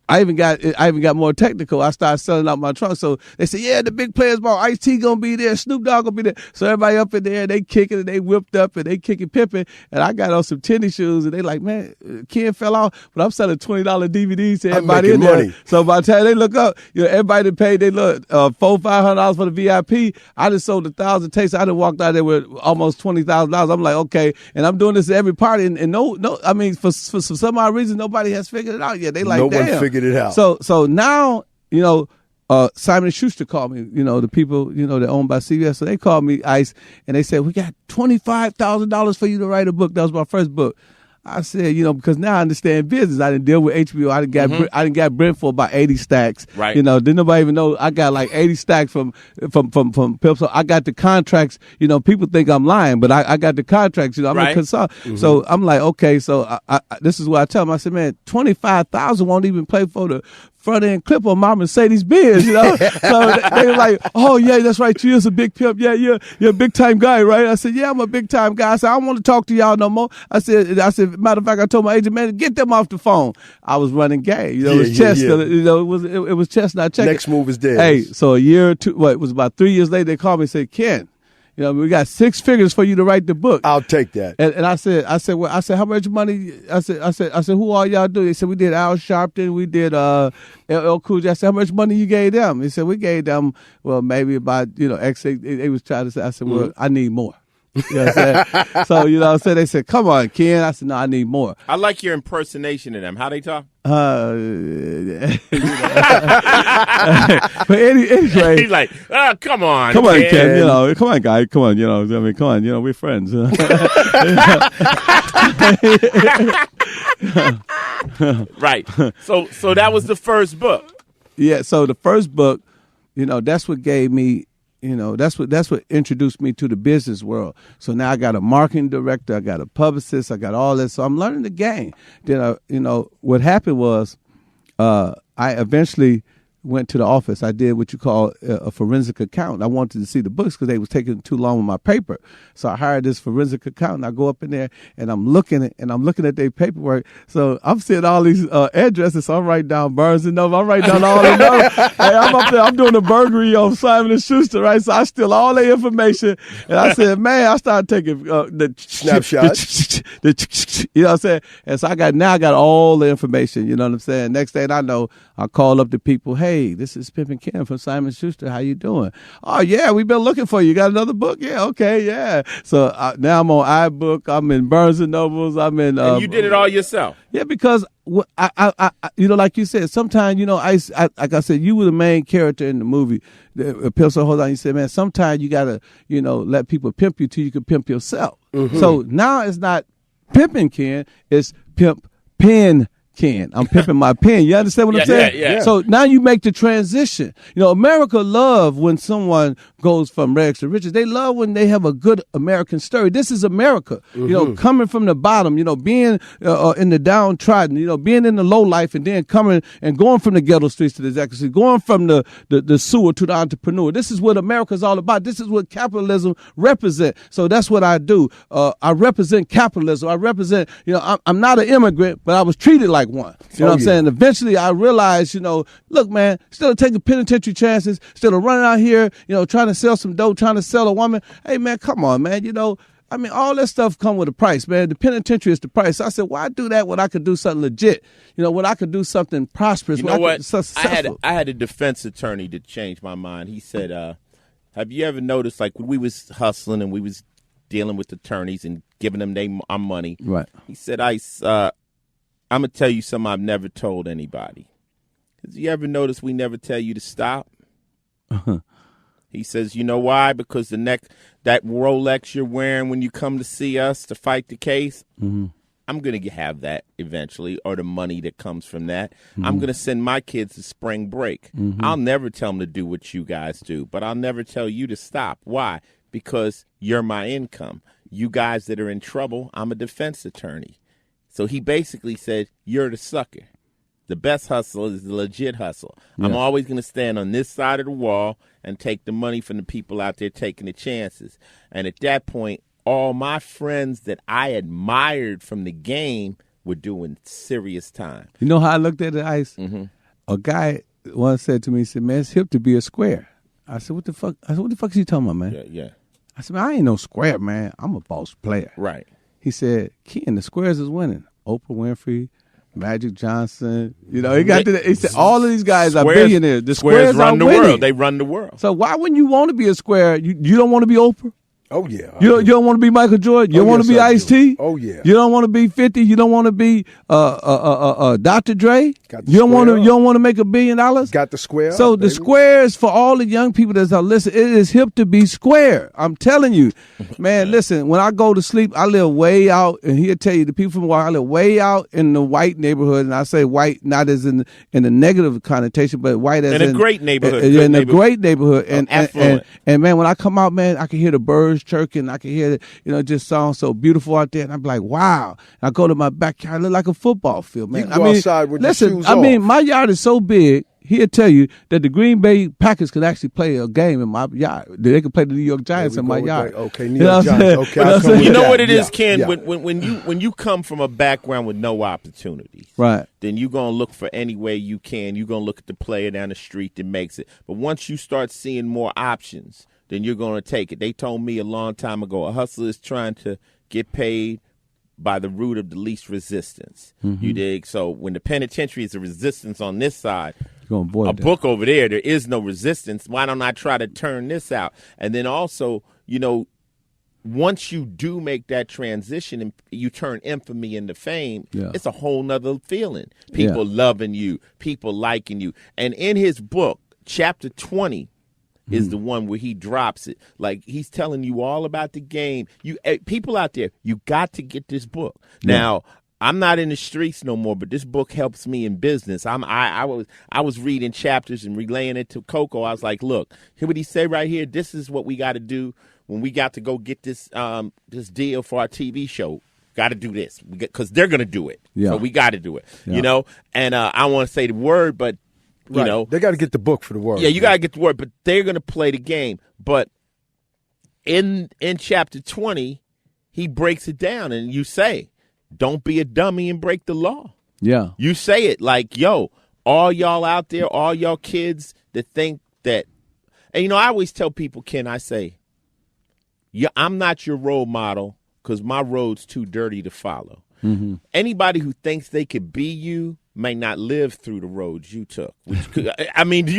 I even got more technical. I started selling out my trunk. So they said, yeah, the big players ball. Ice-T gonna be there, Snoop Dogg gonna be there. So everybody up in there, they kicking and they whipped up and they kicking Pimpin, and I got on some tennis shoes and they like, man, Ken fell off, but I'm selling $20 DVDs to everybody in there. Money. So by the time they look up, everybody that paid, they look $400-500 for the VIP. I just sold 1,000 tapes. I done walked out there with almost $20,000. I'm like, okay, and I'm doing this at every party, and no, I mean, for some odd reason, nobody has figured it out yet. They like, no damn. one figured it out. So now, Simon & Schuster called me, the people, that owned by CBS. So they called me, Ice, and they said, we got $25,000 for you to write a book. That was my first book. I said, because now I understand business. I didn't deal with HBO. I didn't got Brent for about 80 stacks. Right. Didn't nobody even know I got like 80 stacks from Pimp. So I got the contracts. People think I'm lying, but I got the contracts. I'm a consultant. Mm-hmm. So I'm like, okay. So I this is what I tell them. I said, man, 25,000 won't even play for the front end clip on my Mercedes Benz, So they were like, oh yeah, that's right. You is a big pimp. Yeah, you're a big time guy, right? I said, yeah, I'm a big time guy. I said, I don't want to talk to y'all no more. I said, matter of fact, I told my agent, man, get them off the phone. I was running game. It was chess. Yeah. It was chess. Not checking. Next move is dead. Hey, so a year or two. It was about 3 years later. They called me and said, Ken, we got 6 figures for you to write the book. I'll take that. And I said, how much money? I said, who all y'all do? They said, we did Al Sharpton, we did LL Cool J. I said, how much money you gave them? He said, we gave them, well, maybe about, X. They was trying to say, I said, well, I need more. You know what I'm saying? So, they said, come on, Ken. I said, no, I need more. I like your impersonation of them. How they talk? But anyway. He's like, come on, Ken. Come on, guy. Come on, come on, we're friends. Right. So that was the first book. Yeah, so the first book, that's what gave me, that's what introduced me to the business world. So now I got a marketing director, I got a publicist, I got all this. So I'm learning the game. Then, what happened was, I eventually went to the office. I did what you call a forensic accountant. I wanted to see the books because they was taking too long with my paper. So I hired this forensic accountant. I go up in there and I'm looking at their paperwork. So I'm seeing all these addresses. So I'm writing down Burns and Noble. I'm writing down all the numbers. Hey, I'm up there. I'm doing a burglary on Simon & Schuster, right? So I steal all their information. And I said, man, I started taking the snapshots. You know what I'm saying? And so I got all the information. You know what I'm saying? Next thing I know, I call up the people. Hey, this is Pimpin from Simon & Schuster. How you doing? Oh, yeah, we've been looking for you. You got another book? Yeah, okay, yeah. So now I'm on iBook. I'm in Barnes & Nobles. I'm in... and you did it all yourself? Yeah, because, I you know, like you said, sometimes, you know, like I said, you were the main character in the movie. So hold on. You said, man, sometimes you got to, you know, let people pimp you till you can pimp yourself. Mm-hmm. So now it's not Pimpin' Ken, it's Pimp Pen Ken. I'm pimping my pen. You understand what I'm saying? Yeah. So now you make the transition. You know, America love when someone goes from rags to riches. They love when they have a good American story. This is America. Mm-hmm. You know, coming from the bottom, you know, being in the downtrodden, you know, being in the low life and then coming and going from the ghetto streets to the executive, going from the sewer to the entrepreneur. This is what America's all about. This is what capitalism represent. So that's what I do. I represent capitalism. I represent, you know, I'm not an immigrant, but I was treated like one. You know what I'm saying? Eventually I realized, you know, look, man, instead of taking penitentiary chances, instead of running out here, you know, trying to sell some dope, trying to sell a woman, hey, man, come on, man, you know, I mean, all that stuff come with a price, man. The penitentiary is the price. So I said, why do that when I could do something legit? You know, when I could do something prosperous. You know what? I had a defense attorney that changed my mind. He said, have you ever noticed, like, when we was hustling and we was dealing with attorneys and giving them our money. Right. He said, I'm going to tell you something I've never told anybody. Because you ever notice we never tell you to stop? Uh-huh. He says, you know why? Because that Rolex you're wearing when you come to see us to fight the case, I'm going to have that eventually, or the money that comes from that. I'm going to send my kids to spring break. I'll never tell them to do what you guys do, but I'll never tell you to stop. Why? Because you're my income. You guys that are in trouble, I'm a defense attorney. So he basically said, you're the sucker. The best hustle is the legit hustle. Yeah. I'm always going to stand on this side of the wall and take the money from the people out there taking the chances. And at that point, all my friends that I admired from the game were doing serious time. You know how I looked at it, Ice? Mm-hmm. A guy once said to me, he said, man, it's hip to be a square. I said, what the fuck? What the fuck is you talking about, man? Yeah. I said, man, I ain't no square, man. I'm a boss player. Right. He said, Ken, the squares is winning. Oprah Winfrey, Magic Johnson. You know, he said all of these guys are billionaires. The squares run the winning. world. They run the world. So why wouldn't you want to be a square? You don't want to be Oprah? Oh, yeah. You don't want to be Michael Jordan? You don't want to be Ice-T? Oh, yeah. You don't want to be 50? You don't want to be Dr. Dre? You don't want to make $1 billion? Got the square. So the square is for all the young people that's out. Listen, it is hip to be square. I'm telling you. Man, listen, when I go to sleep, I live way out, and he'll tell you, the people from Hawaii, I live way out in the white neighborhood, and I say white not as in the negative connotation, but white as in a great neighborhood. In a great neighborhood. And man, when I come out, man, I can hear the birds chirping. I can hear it, you know, just sounds so beautiful out there. And I'm like, wow. And I go to my backyard, I look like a football field, man. You go outside with your shoes off. I mean, my yard is so big. He'll tell you that the Green Bay Packers could actually play a game in my yard. They could play the New York Giants in my yard. Okay, New York Giants. Okay, you know what it is, Ken? Yeah. When you come from a background with no opportunities, right? Then you're gonna look for any way you can. You're gonna look at the player down the street that makes it. But once you start seeing more options, then you're gonna take it. They told me a long time ago, a hustler is trying to get paid by the root of the least resistance. You dig? So when the penitentiary is a resistance on this side, book over there is no resistance. Why don't I try to turn this out? And then also, you know, once you do make that transition and you turn infamy into fame, it's a whole nother feeling. People loving you, people liking you. And in his book, chapter 20, is the one where he drops it. Like, he's telling you all about the game. People out there, you got to get this book. Now, I'm not in the streets no more, but this book helps me in business. I was reading chapters and relaying it to Coco. I was like, look, hear what he say right here. This is what we got to do when we got to go get this deal for our TV show. Got to do this because they're going to do it. So we got to do it, you know? And I want to say the word, but Right. You know, they got to get the book for the word. Yeah, you got to get the word, but they're going to play the game. But in chapter 20, he breaks it down, and you say, "Don't be a dummy and break the law." Yeah, you say it like, "Yo, all y'all out there, all y'all kids that think that," and you know, I always tell people, Ken, I say, "Yeah, I'm not your role model because my road's too dirty to follow." Mm-hmm. Anybody who thinks they could be you may not live through the roads you took. I mean, do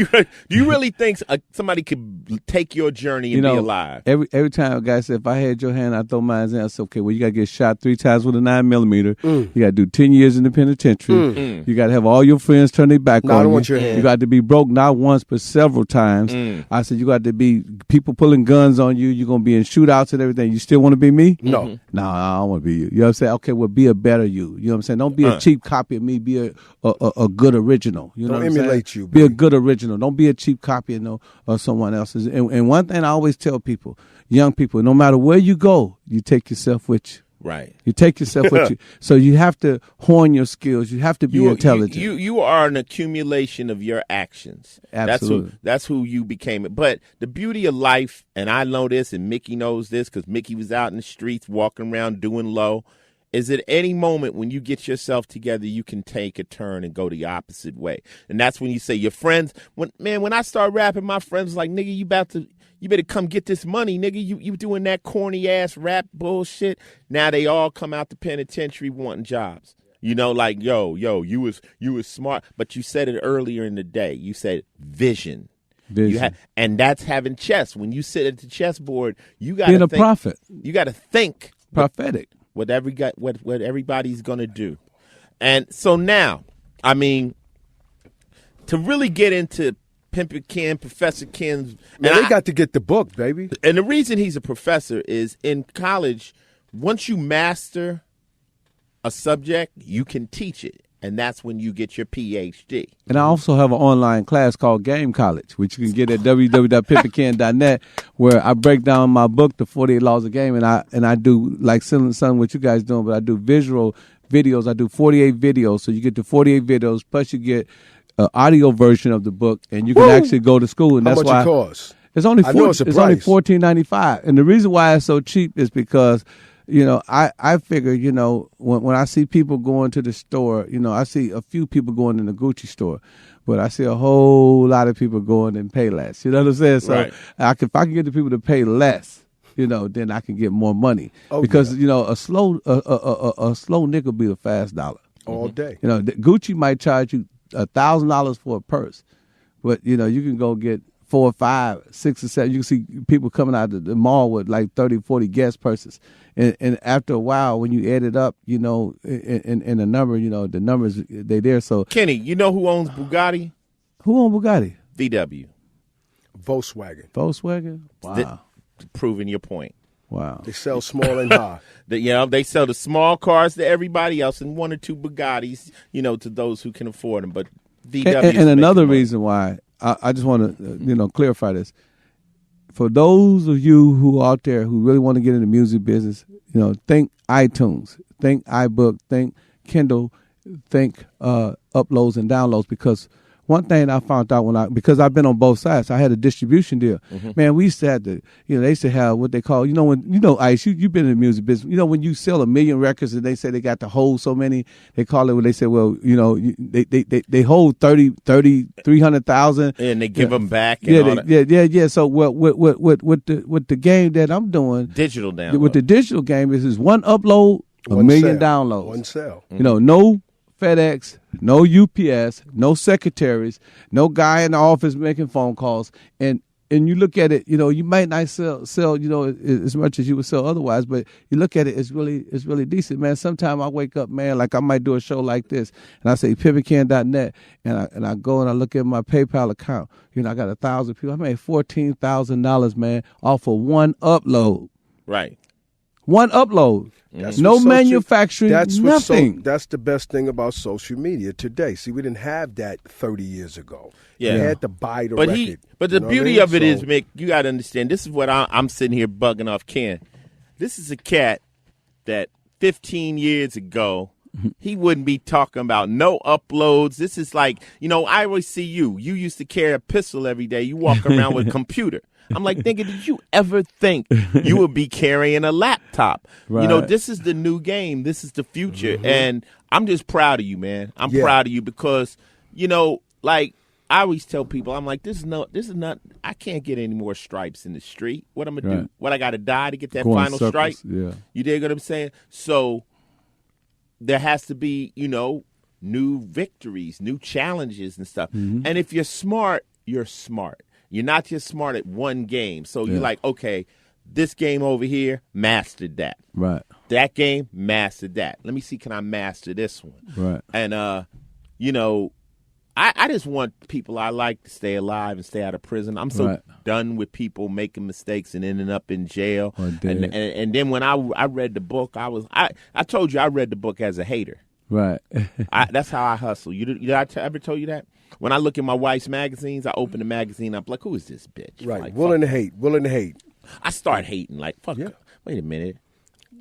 you really think somebody could take your journey and be alive? Every time a guy said, if I had your hand, I'd throw mine in. I said, okay, well, you got to get shot 3 times with a 9mm. You got to do 10 years in the penitentiary. You got to have all your friends turn their back on I don't you. want your hand. You got to be broke not once but several times. I said, you got to be people pulling guns on you. You're going to be in shootouts and everything. You still want to be me? No. No, I don't want to be you. You know what I'm saying? Okay, well, be a better you. You know what I'm saying? Don't be a cheap copy of me. Be a good original. You know don't what I'm emulate saying? you. Be a Baby. good original. Don't be a cheap copy of someone else's. And one thing I always tell people, young people, no matter where you go, you take yourself with you. Right. You take yourself with you. So you have to hone your skills. You have to be intelligent. You are an accumulation of your actions. Absolutely. That's who you became. But the beauty of life, and I know this, and Mickey knows this because Mickey was out in the streets walking around doing low, is at any moment when you get yourself together, you can take a turn and go the opposite way. And that's when you say your friends, when I start rapping, my friends like, nigga, you better come get this money, nigga. You doing that corny ass rap bullshit. Now they all come out the penitentiary wanting jobs. You know, like, yo, you was smart, but you said it earlier in the day. You said vision. And that's having chess. When you sit at the chessboard, you got to think. Being a prophet. You got to think. Prophetic. What everybody's going to do. And so now, I mean, to really get into Pimpin' Ken, Professor Ken's. Man, they got to get the book, baby. And the reason he's a professor is in college, once you master a subject, you can teach it. And that's when you get your PhD. And I also have an online class called Game College, which you can get at www.pimpinken.net, where I break down my book, The 48 Laws of Game, and I do like something what you guys doing, but I do visual videos. I do 48 videos, so you get the 48 videos, plus you get an audio version of the book, and you can actually go to school. And How that's much why it costs? It's only it's only $14.95, and the reason why it's so cheap is because, you know, I figure, you know, when I see people going to the store, you know, I see a few people going in the Gucci store, but I see a whole lot of people going and pay less. You know what I'm saying? So right. if I can get the people to pay less, you know, then I can get more money. Because you know, a slow nickel be a fast dollar all day. You know, Gucci might charge you $1,000 for a purse, but you know, you can go get 4 or 5, 6 or 7. You can see people coming out of the mall with like 30, 40 Guess purses. And after a while, when you add it up, you know, in the number, you know, the numbers, they there. So Kenny, you know who owns Bugatti? Who owns Bugatti? VW. Volkswagen? Wow. Proving your point. Wow. They sell small and high. They sell the small cars to everybody else and 1 or 2 Bugattis, you know, to those who can afford them. But VW. And another reason why, I just want to, you know, clarify this. For those of you who are out there who really want to get in the music business, you know, think iTunes, think iBook, think Kindle, think uploads and downloads. Because one thing I found out because I've been on both sides, I had a distribution deal. Mm-hmm. Man, we used to have they used to have what they call, Ice, you've been in the music business. You know, when you sell 1 million records and they say they got to hold so many, they call it when they say, well, you know, they hold 300,000. And they give them back. Yeah. So with the game that I'm doing, digital download. With the digital game is one upload, 1 million downloads. One sell. You know, no FedEx, no UPS, no secretaries, no guy in the office making phone calls. And you look at it, you know, you might not sell, you know, as much as you would sell otherwise, but you look at it, it's really decent, man. Sometimes I wake up, man, like I might do a show like this, and I say pimpinken.net, and I go and I look at my PayPal account. You know, I got 1,000 people. I made $14,000, man, off of one upload. Right. One upload. No manufacturing, nothing. That's the best thing about social media today. See, we didn't have that 30 years ago. Yeah. We had to buy the record. But the beauty of it is, Mick, you got to understand, this is what I'm sitting here bugging off Ken. This is a cat that 15 years ago He wouldn't be talking about no uploads. This is like, I always see you. You used to carry a pistol every day. You walk around with a computer. I'm like, nigga, did you ever think you would be carrying a laptop? Right. This is the new game. This is the future. And I'm just proud of you, man. I'm proud of you because, like I always tell people, I'm like, this is not, I can't get any more stripes in the street. What I'm going to do? What, I got to die to get that final stripe? Yeah. You dig what I'm saying? So there has to be, new victories, new challenges and stuff. And if you're smart, you're smart. You're not just smart at one game. So you're like, okay, this game over here, mastered that. Right. That game, mastered that. Let me see, can I master this one? Right. And, I just want people I like to stay alive and stay out of prison. I'm so done with people making mistakes and ending up in jail. And then when I read the book, I told you I read the book as a hater. Right. That's how I hustle. Did I ever tell you that? When I look at my wife's magazines, I open the magazine, I'm like, who is this bitch? Right. Like, willing to hate. I start hating. Like, fuck. Yeah. Wait a minute.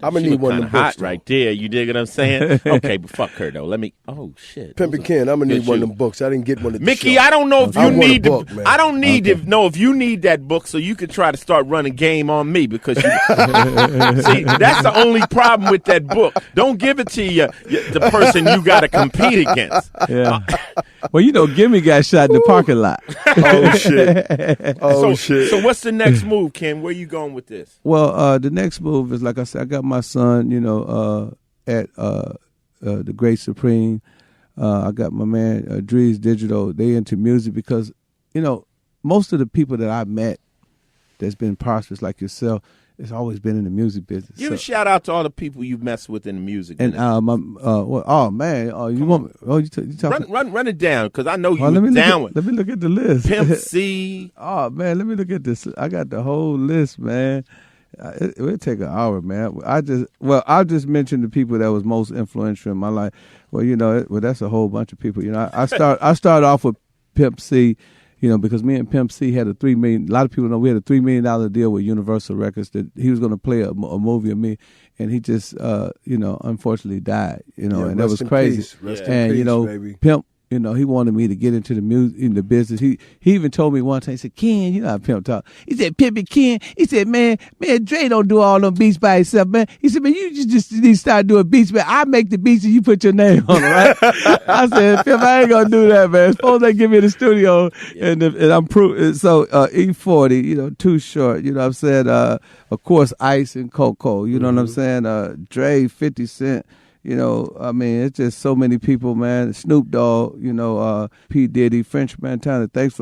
I'm gonna need one of them hot books right there. You dig what I'm saying? Okay, but fuck her though. Let me. Oh shit. Pimpin' Ken, I'm gonna need one of them books. I didn't get one of Mickey, I don't know if you need book, to. I don't need to know if you need that book so you can try to start running game on me because you, see that's the only problem with that book. Don't give it to the person you got to compete against. Yeah. Well, Gimme got shot in the parking lot. Oh shit. Shit. So what's the next move, Ken? Where you going with this? Well, the next move is, like I said, I got my son, at the Great Supreme. I got my man, Drees Digital. They into music because, most of the people that I met that's been prosperous like yourself, it's always been in the music business. Give a shout out to all the people you've messed with in the music and business. You want? You talking? Run it down because I know you down with. Let me look at the list. Pimp C. Oh man, let me look at this. I got the whole list, man. It will take an hour, man. I'll just mention the people that was most influential in my life. Well, that's a whole bunch of people. I start off with Pimp C. Because me and Pimp C had a a lot of people know we had a $3 million deal with Universal Records that he was going to play a movie of me, and he just, unfortunately died, and that was crazy. Rest in peace, baby. Pimp, he wanted me to get into the music, in the business. He even told me one time, he said, Ken, you know how Pimp talk. He said, Pimpin' Ken, he said, man, Dre don't do all them beats by himself, man. He said, man, you just need to start doing beats, man. I make the beats and you put your name on it, right? I said, Pimp, I ain't gonna do that, man. Suppose they give me the studio and I'm proving. So E40, Too Short, you know what I'm saying? Of course, Ice and Coco, you know what I'm saying? Dre, 50 Cent. It's just so many people, man. Snoop Dogg, P. Diddy, French Montana. Thanks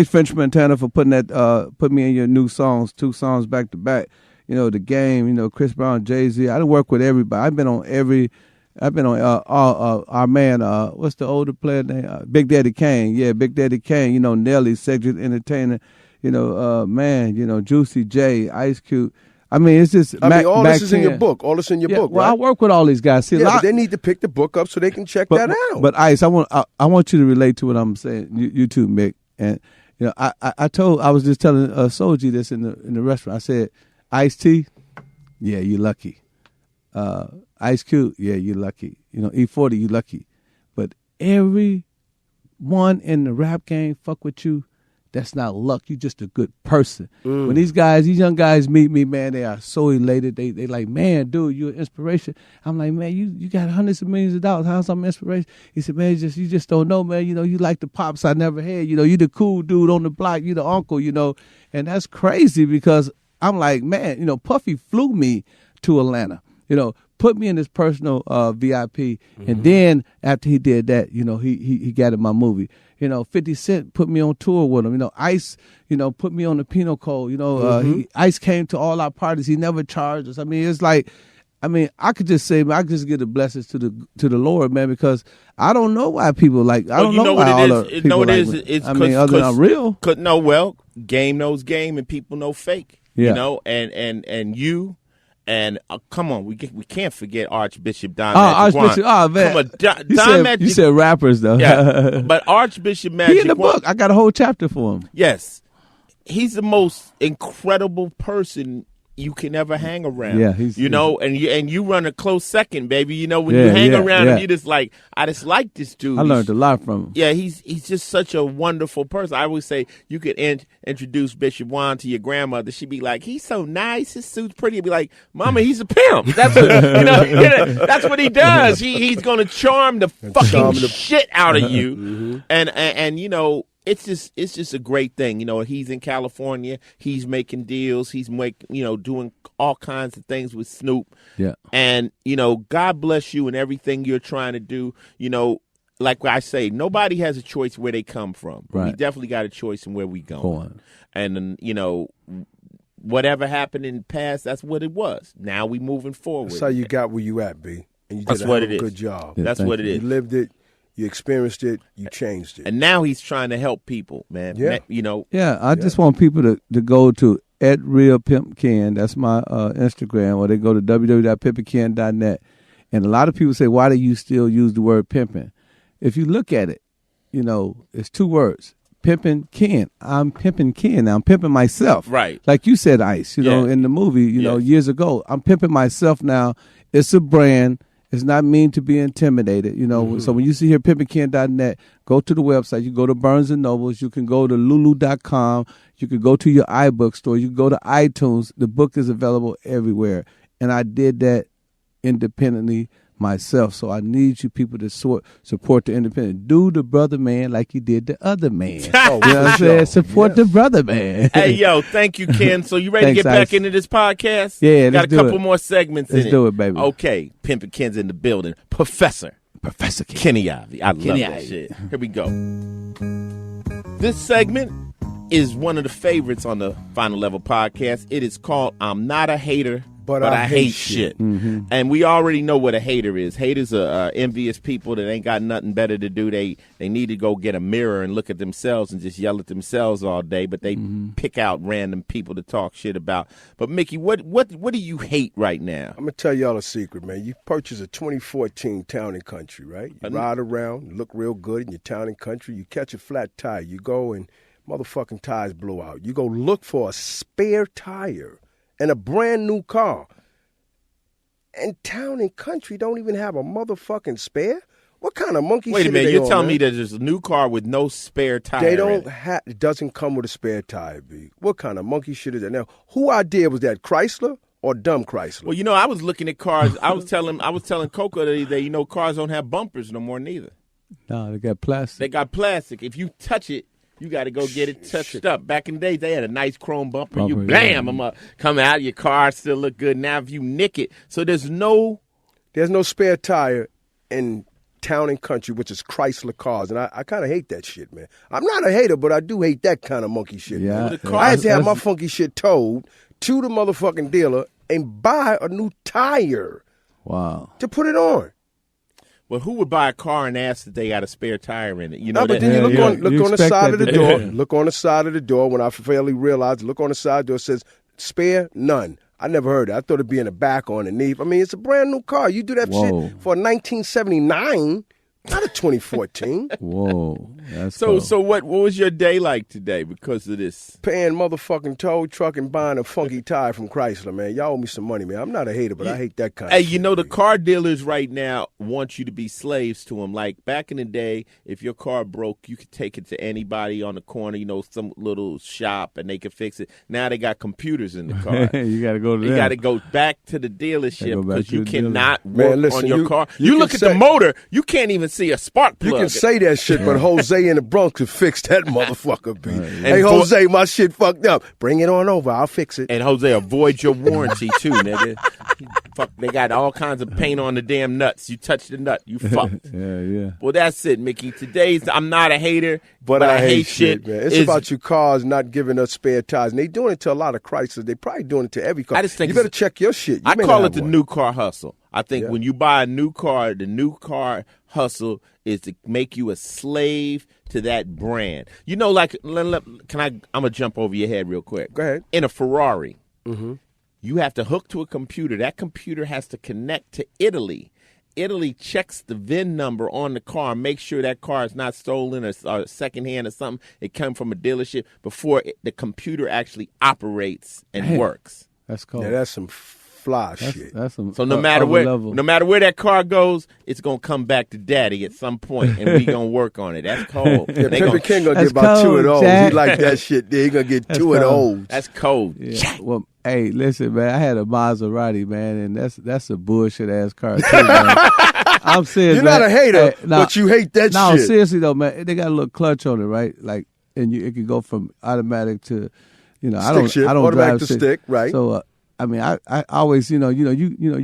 French Montana for putting me in your new songs, 2 songs back to back. The Game, Chris Brown, Jay-Z. I done work with everybody. I've been on our man, what's the older player name? Big Daddy Kane. Yeah, Big Daddy Kane. Nelly, Cedric Entertainer. Juicy J, Ice Cube. It's just. All this is in your book. All this in your book, well, right? I work with all these guys. See, but they need to pick the book up so they can check that out. But Ice, I want you to relate to what I'm saying. You too, Mick. And I was just telling Soji this in the restaurant. I said, Ice T, yeah, you lucky. Ice Cube, yeah, you lucky. E40, you lucky. But everyone in the rap game fuck with you. That's not luck. You just a good person. When these young guys meet me, man, they are so elated. They like, man, dude, you're an inspiration. I'm like, man, you got hundreds of millions of dollars. How's I'm inspiration? He said, man, you just don't know, man. You like the pops I never had. You the cool dude on the block. You the uncle, And that's crazy because I'm like, man, Puffy flew me to Atlanta. Put me in his personal VIP. And then after he did that, he got in my movie. 50 Cent put me on tour with him. Ice, put me on the Pinot Code. Ice came to all our parties. He never charged us. It's like, I could just say, man, I just give the blessings to the Lord, man, because I don't know why people like. I don't know why all the people like me. It's other than I'm real. Game knows game and people know fake. Yeah. And you. And come on, we can't forget Archbishop Don. Archbishop, man. Come on, you said rappers though. Yeah, but Archbishop Magic. He in the book. I got a whole chapter for him. Yes, he's the most incredible person you can never hang around. Yeah, and you run a close second, baby. You know, when you hang around him, you just like, I just like this dude. I learned a lot from him. Yeah, he's just such a wonderful person. I always say you could introduce Bishop Juan to your grandmother. She'd be like, he's so nice, his suit's pretty. You'd be like, Mama, he's a pimp. That's what, that's what he does. He's gonna charm the fucking shit out of you, and you know. It's just a great thing. You know, he's in California. He's making deals. He's doing all kinds of things with Snoop. Yeah. And, you know, God bless you and everything you're trying to do. You know, like I say, nobody has a choice where they come from. But we definitely got a choice in where we going. And, you know, whatever happened in the past, that's what it was. Now we moving forward. That's how you got where you at, B. And you did a good job. Yeah, that's what it is. You lived it. You experienced it. You changed it. And now he's trying to help people, man. Yeah. You know. Yeah, I just want people to go to @RealPimpKen. That's my Instagram. Or they go to www.pimpinken.net. And a lot of people say, why do you still use the word pimping? If you look at it, you know, it's two words. Pimpin' Ken. I'm pimping Ken. Now I'm pimping myself. Right. Like you said, Ice, you know, in the movie, you know, years ago. I'm pimping myself now. It's a brand. It's not mean to be intimidated, you know. So when you see here pimpinken.net, go to the website. You go to Barnes & Nobles. You can go to lulu.com. You can go to your iBook store. You can go to iTunes. The book is available everywhere. And I did that independently myself. So I need you people to support the independent. Do the brother man like you did the other man. You know what I'm saying? Support the brother man. Hey, yo, thank you, Ken. So you ready to get back into this podcast? Yeah, got a couple more segments in it. Let's do it, baby. Okay, Pimpin' Ken's in the building. Professor Ken. Kenny Ivy. I love that shit. Here we go. This segment is one of the favorites on the Final Level podcast. It is called I'm Not a Hater, but I hate shit. And we already know what a hater is. Haters are envious people that ain't got nothing better to do. They need to go get a mirror and look at themselves and just yell at themselves all day, but they pick out random people to talk shit about. But Mickey, what do you hate right now? I'm going to tell y'all a secret, man. You purchase a 2014 Town & Country, right? You ride around, look real good in your Town & Country. You catch a flat tire. You go and motherfucking tires blow out. You go look for a spare tire and a brand new car. And Town & Country don't even have a motherfucking spare? What kind of monkey shit Wait a minute, are they you're on, telling man? me that there's a new car with no spare tire? They don't have, it doesn't come with a spare tire, B. What kind of monkey shit is that? Now, who idea was that, Chrysler or dumb Chrysler? Well, you know, I was looking at cars. I was telling Coco the other day, you know, cars don't have bumpers no more neither. No, they got plastic. They got plastic. If you touch it, you got to go get it touched up. Back in the day, they had a nice chrome bumper. You blam them up, come out, your car still look good. Now, if you nick it, so there's no spare tire in Town & Country, which is Chrysler cars, and I kind of hate that shit, man. I'm not a hater, but I do hate that kind of monkey shit. Yeah, man. I had to have my funky shit towed to the motherfucking dealer and buy a new tire. Wow. To put it on. Well, who would buy a car and ask that they got a spare tire in it? You know, no, but then you look on the side of the door. Look on the side of the door. When I fairly realized, look on the side of the door, it says spare, none. I never heard it. I thought it'd be in the back or underneath. I mean, it's a brand new car. You do that shit for a 1979, not a 2014. Whoa. That's so cool. So what was your day like today because of this? Paying motherfucking tow truck and buying a funky tire from Chrysler, man. Y'all owe me some money, man. I'm not a hater, but I hate that kind of shit. Hey, you know, the car dealers right now want you to be slaves to them. Like back in the day, if your car broke, you could take it to anybody on the corner, you know, some little shop, and they could fix it. Now they got computers in the car. You got to go to them. You got to go back to the dealership because you cannot work on your car. You look at the motor, you can't even see a spark plug. You can say that shit, but Jose in the Bronx could fix that motherfucker, B. Hey, Jose, my shit fucked up. Bring it on over. I'll fix it. And Jose, avoid your warranty, too, nigga. Fuck, they got all kinds of paint on the damn nuts. You touch the nut, you fucked. Yeah. Well, that's it, Mickey. Today's I'm not a hater, but I hate shit, man. It's about your cars not giving us spare tires. And they doing it to a lot of Chrysler. They probably doing it to every car. I just think you better check your shit. I call it the new car hustle. I think when you buy a new car, the new car hustle is to make you a slave to that brand. You know, like, I'm going to jump over your head real quick. Go ahead. In a Ferrari, you have to hook to a computer. That computer has to connect to Italy. Italy checks the VIN number on the car, make sure that car is not stolen or secondhand or something. It comes from a dealership before the computer actually operates and works. That's cold. Yeah, that's some fly shit. That's some. So no matter where that car goes, it's gonna come back to daddy at some point, and we gonna work on it. That's cold. Yeah, Pimpin King gonna get about cold, 2 of those. Jack. He like that shit. There, he gonna get That's 2 of cold. those. That's cold. Yeah. Well, hey, listen, man. I had a Maserati, man, and that's a bullshit ass car too, man. I'm serious. You're man. not a hater, Hey, nah, but you hate that no, shit. seriously though, man. They got a little clutch on it, right? Like, and it can go from automatic to, I don't Automatic drive to stick. stick, right? So, I mean, I always, you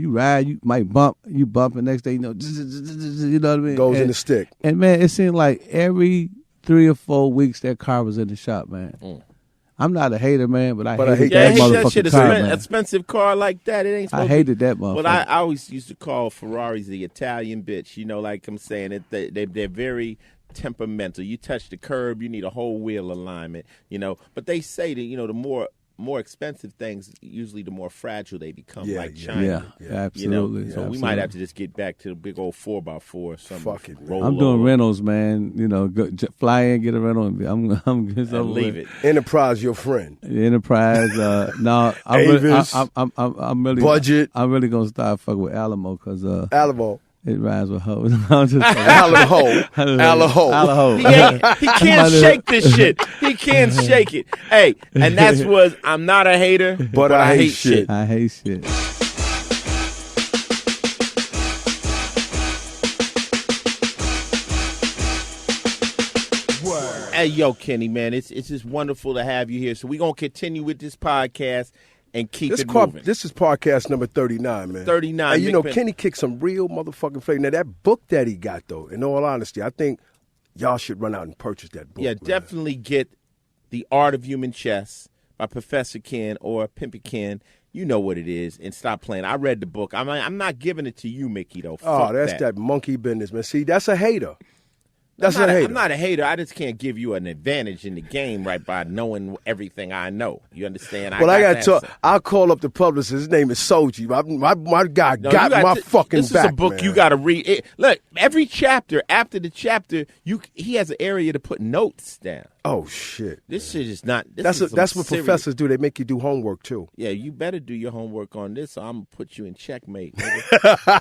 ride, you might bump, and next day, you know what I mean? Goes in the stick. And man, it seemed like every 3 or 4 weeks that car was in the shop, man. I'm not a hater, man, but I hated that motherfucking shit. car, man. Expensive car like that, it ain't. I hated that motherfucker. But I always used to call Ferraris the Italian bitch. Like I'm saying, they're very temperamental. You touch the curb, you need a whole wheel alignment. But they say that the more expensive things, usually the more fragile they become, like China. Yeah, absolutely. So we might have to just get back to the big old 4x4 or something. Fuck it, I'm doing rentals, man. Fly in, get a rental, and I'm just and leave it. Enterprise, your friend. Enterprise. No, I'm really budget. I'm really gonna start fucking with Alamo because Alamo. It rhymes with hoes. I'm just Alamo. He can't shake this shit. He can't shake it. Hey, and that's what I'm not a hater, but I hate shit. I hate shit. Hey, yo, Kenny, man, it's just wonderful to have you here. So we're gonna continue with this podcast and keep it moving. This is podcast number 39, man. 39. And Kenny kicked some real motherfucking flavor. Now, that book that he got, though, in all honesty, I think y'all should run out and purchase that book. Yeah, definitely get The Art of Human Chess by Professor Ken or Pimpin Ken. You know what it is, and stop playing. I read the book. I'm not giving it to you, Mickey, though. Fuck that's that monkey business, man. See, that's a hater. I'm not a hater. I just can't give you an advantage in the game right by knowing everything I know. You understand? Well, I got to talk. I'll call up the publisher. His name is Soji. My guy got my fucking back, This is a book man. You got to read. Look, every chapter, after the chapter, he has an area to put notes down. Oh, shit. This shit is not. That's what professors do. They make you do homework, too. Yeah, you better do your homework on this, or I'm going to put you in checkmate.